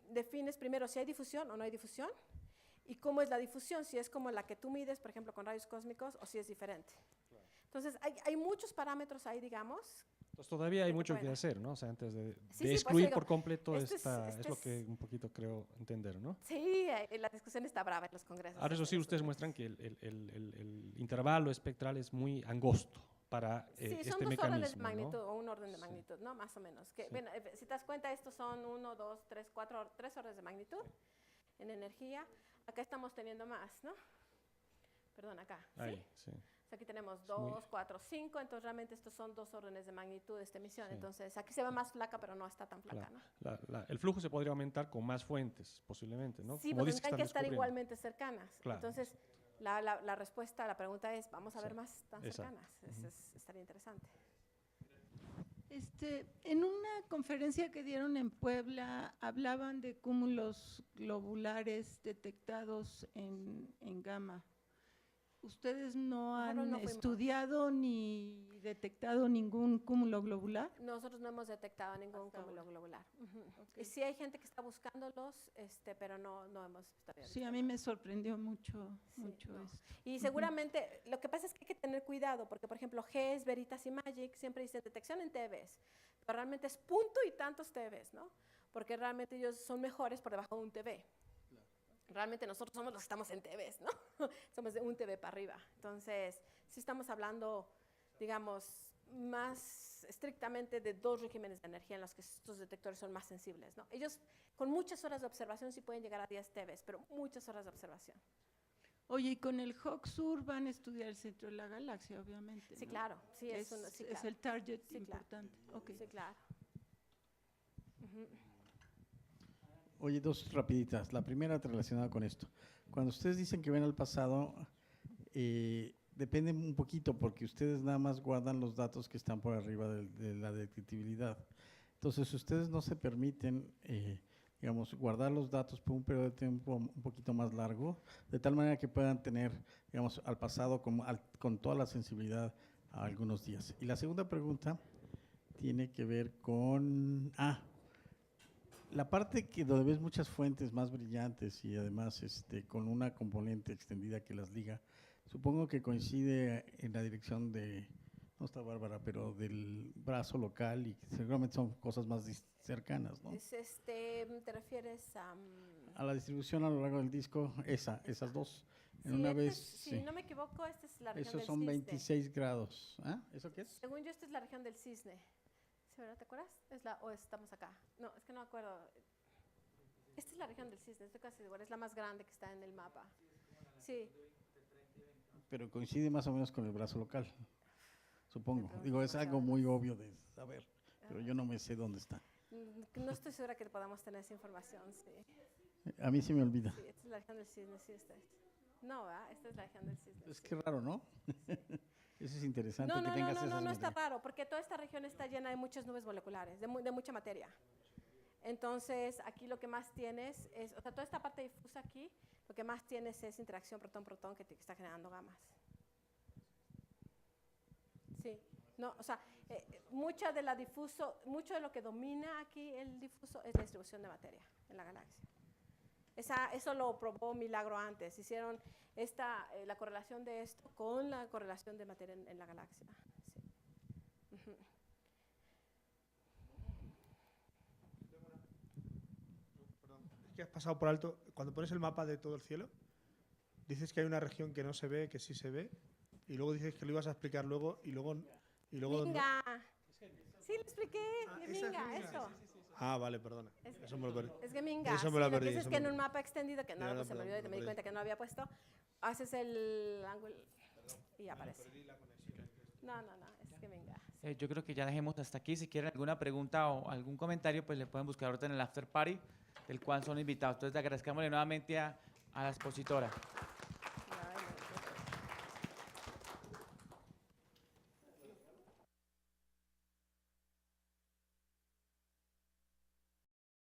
defines primero si hay difusión o no hay difusión y cómo es la difusión, si es como la que tú mides, por ejemplo, con rayos cósmicos o si es diferente. Claro. Entonces, hay muchos parámetros ahí, digamos. Entonces, todavía hay mucho que hacer, ¿no? O sea, antes de excluir por completo es lo que un poquito creo entender, ¿no? Sí, la discusión está brava en los congresos. Ahora, eso sí, ustedes muestran que el intervalo espectral es muy angosto para este mecanismo. Sí, son 2 órdenes de magnitud, ¿no? O un orden de magnitud, ¿no? Más o menos. Que, bueno, si te das cuenta, estos son 1, 2, 3, 4, 3 órdenes de magnitud en energía. Acá estamos teniendo más, ¿no? Perdón, acá. Ahí, sí. O sea, aquí tenemos 2, 4, 5, entonces realmente estos son 2 órdenes de magnitud de esta emisión. Sí. Entonces, aquí se ve más flaca, pero no está tan flaca, claro. ¿No? El flujo se podría aumentar con más fuentes, posiblemente, ¿no? Sí, pero tendrán que estar igualmente cercanas. Claro. Entonces, la respuesta a la pregunta es, ¿vamos a ver más tan cercanas? Estaría interesante. En una conferencia que dieron en Puebla, hablaban de cúmulos globulares detectados en gamma. ¿Ustedes no han estudiado ni detectado ningún cúmulo globular? Nosotros no hemos detectado ningún cúmulo globular. Okay. Y sí hay gente que está buscándolos, pero no hemos todavía. Sí, a mí me sorprendió mucho eso. Y seguramente, lo que pasa es que hay que tener cuidado, porque por ejemplo, GES, Veritas y Magic siempre dicen detección en TVs, pero realmente es punto y tantos TVs, ¿no? Porque realmente ellos son mejores por debajo de un TV. Realmente nosotros somos los que estamos en TVs, ¿no? Somos de un TV para arriba. Entonces, sí estamos hablando, digamos, más estrictamente de 2 regímenes de energía en los que estos detectores son más sensibles, ¿no? Ellos, con muchas horas de observación, sí pueden llegar a 10 TVs, pero muchas horas de observación. Oye, y con el HOCSUR van a estudiar el centro de la galaxia, obviamente, Sí, ¿no? claro. Sí, es el target importante. Claro. Okay. Sí, claro. Oye, 2 rapiditas. La primera relacionada con esto. Cuando ustedes dicen que ven al pasado, depende un poquito porque ustedes nada más guardan los datos que están por arriba de la detectabilidad. Entonces, ustedes no se permiten, digamos, guardar los datos por un periodo de tiempo un poquito más largo, de tal manera que puedan tener, digamos, al pasado con toda la sensibilidad a algunos días. Y la segunda pregunta tiene que ver con… la parte que donde ves muchas fuentes más brillantes y además con una componente extendida que las liga, supongo que coincide en la dirección de, no está Bárbara, pero del brazo local y seguramente son cosas más cercanas, ¿no? ¿Te refieres a...? A la distribución a lo largo del disco, esas dos. En Sí, una vez, si no me equivoco, esta es la región esos del son cisne. 26 grados. ¿Ah? ¿Eso qué es? Según yo, esta es la región del cisne. ¿Sí, verdad? ¿Te acuerdas? ¿O estamos acá? No, es que no me acuerdo. Esta es la región del cisne, estoy casi segura. Es la más grande que está en el mapa. Sí. Pero coincide más o menos con el brazo local, supongo. Entonces, Digo, es más o algo muy menos. obvio de saber, pero yo no me sé dónde está. No estoy segura que podamos tener esa información, sí. A mí se me olvida. Sí, esta es la región del cisne, sí, esta es. No, ¿verdad? Esta es la región del cisne. Es sí. que raro, ¿no? Eso es interesante No, que no, no, tengas no, no, esas no está medidas. raro, porque toda esta región está llena de muchas nubes moleculares, de mucha materia. Entonces, aquí lo que más tienes es, o sea, toda esta parte difusa aquí, lo que más tienes es interacción protón-protón que está generando gamas. Sí, no, o sea, mucho de lo que domina aquí el difuso es la distribución de materia en la galaxia. Eso lo probó Milagro antes. Hicieron la correlación de esto con la correlación de materia en la galaxia. Sí. Ujú. Es que has pasado por alto, cuando pones el mapa de todo el cielo, dices que hay una región que no se ve, que sí se ve, y luego dices que lo ibas a explicar luego, y luego Minga. Sí, lo expliqué. Ah, que esa es Minga, Minga. eso. Ah, vale, perdona. Eso me lo perdí. Es que Minga. Eso me Sí, lo lo que perdí, dices eso que me en un lo- mapa extendido, que no, Ya, pues se me perdón, olvidó y me me di perdí. cuenta que no lo había puesto, haces el ángulo y aparece. No, es que Minga. Yo creo que ya dejemos hasta aquí. Si quieren alguna pregunta o algún comentario, pues le pueden buscar ahorita en el after party, del cual son invitados. Entonces, le agradezcamos nuevamente a la expositora.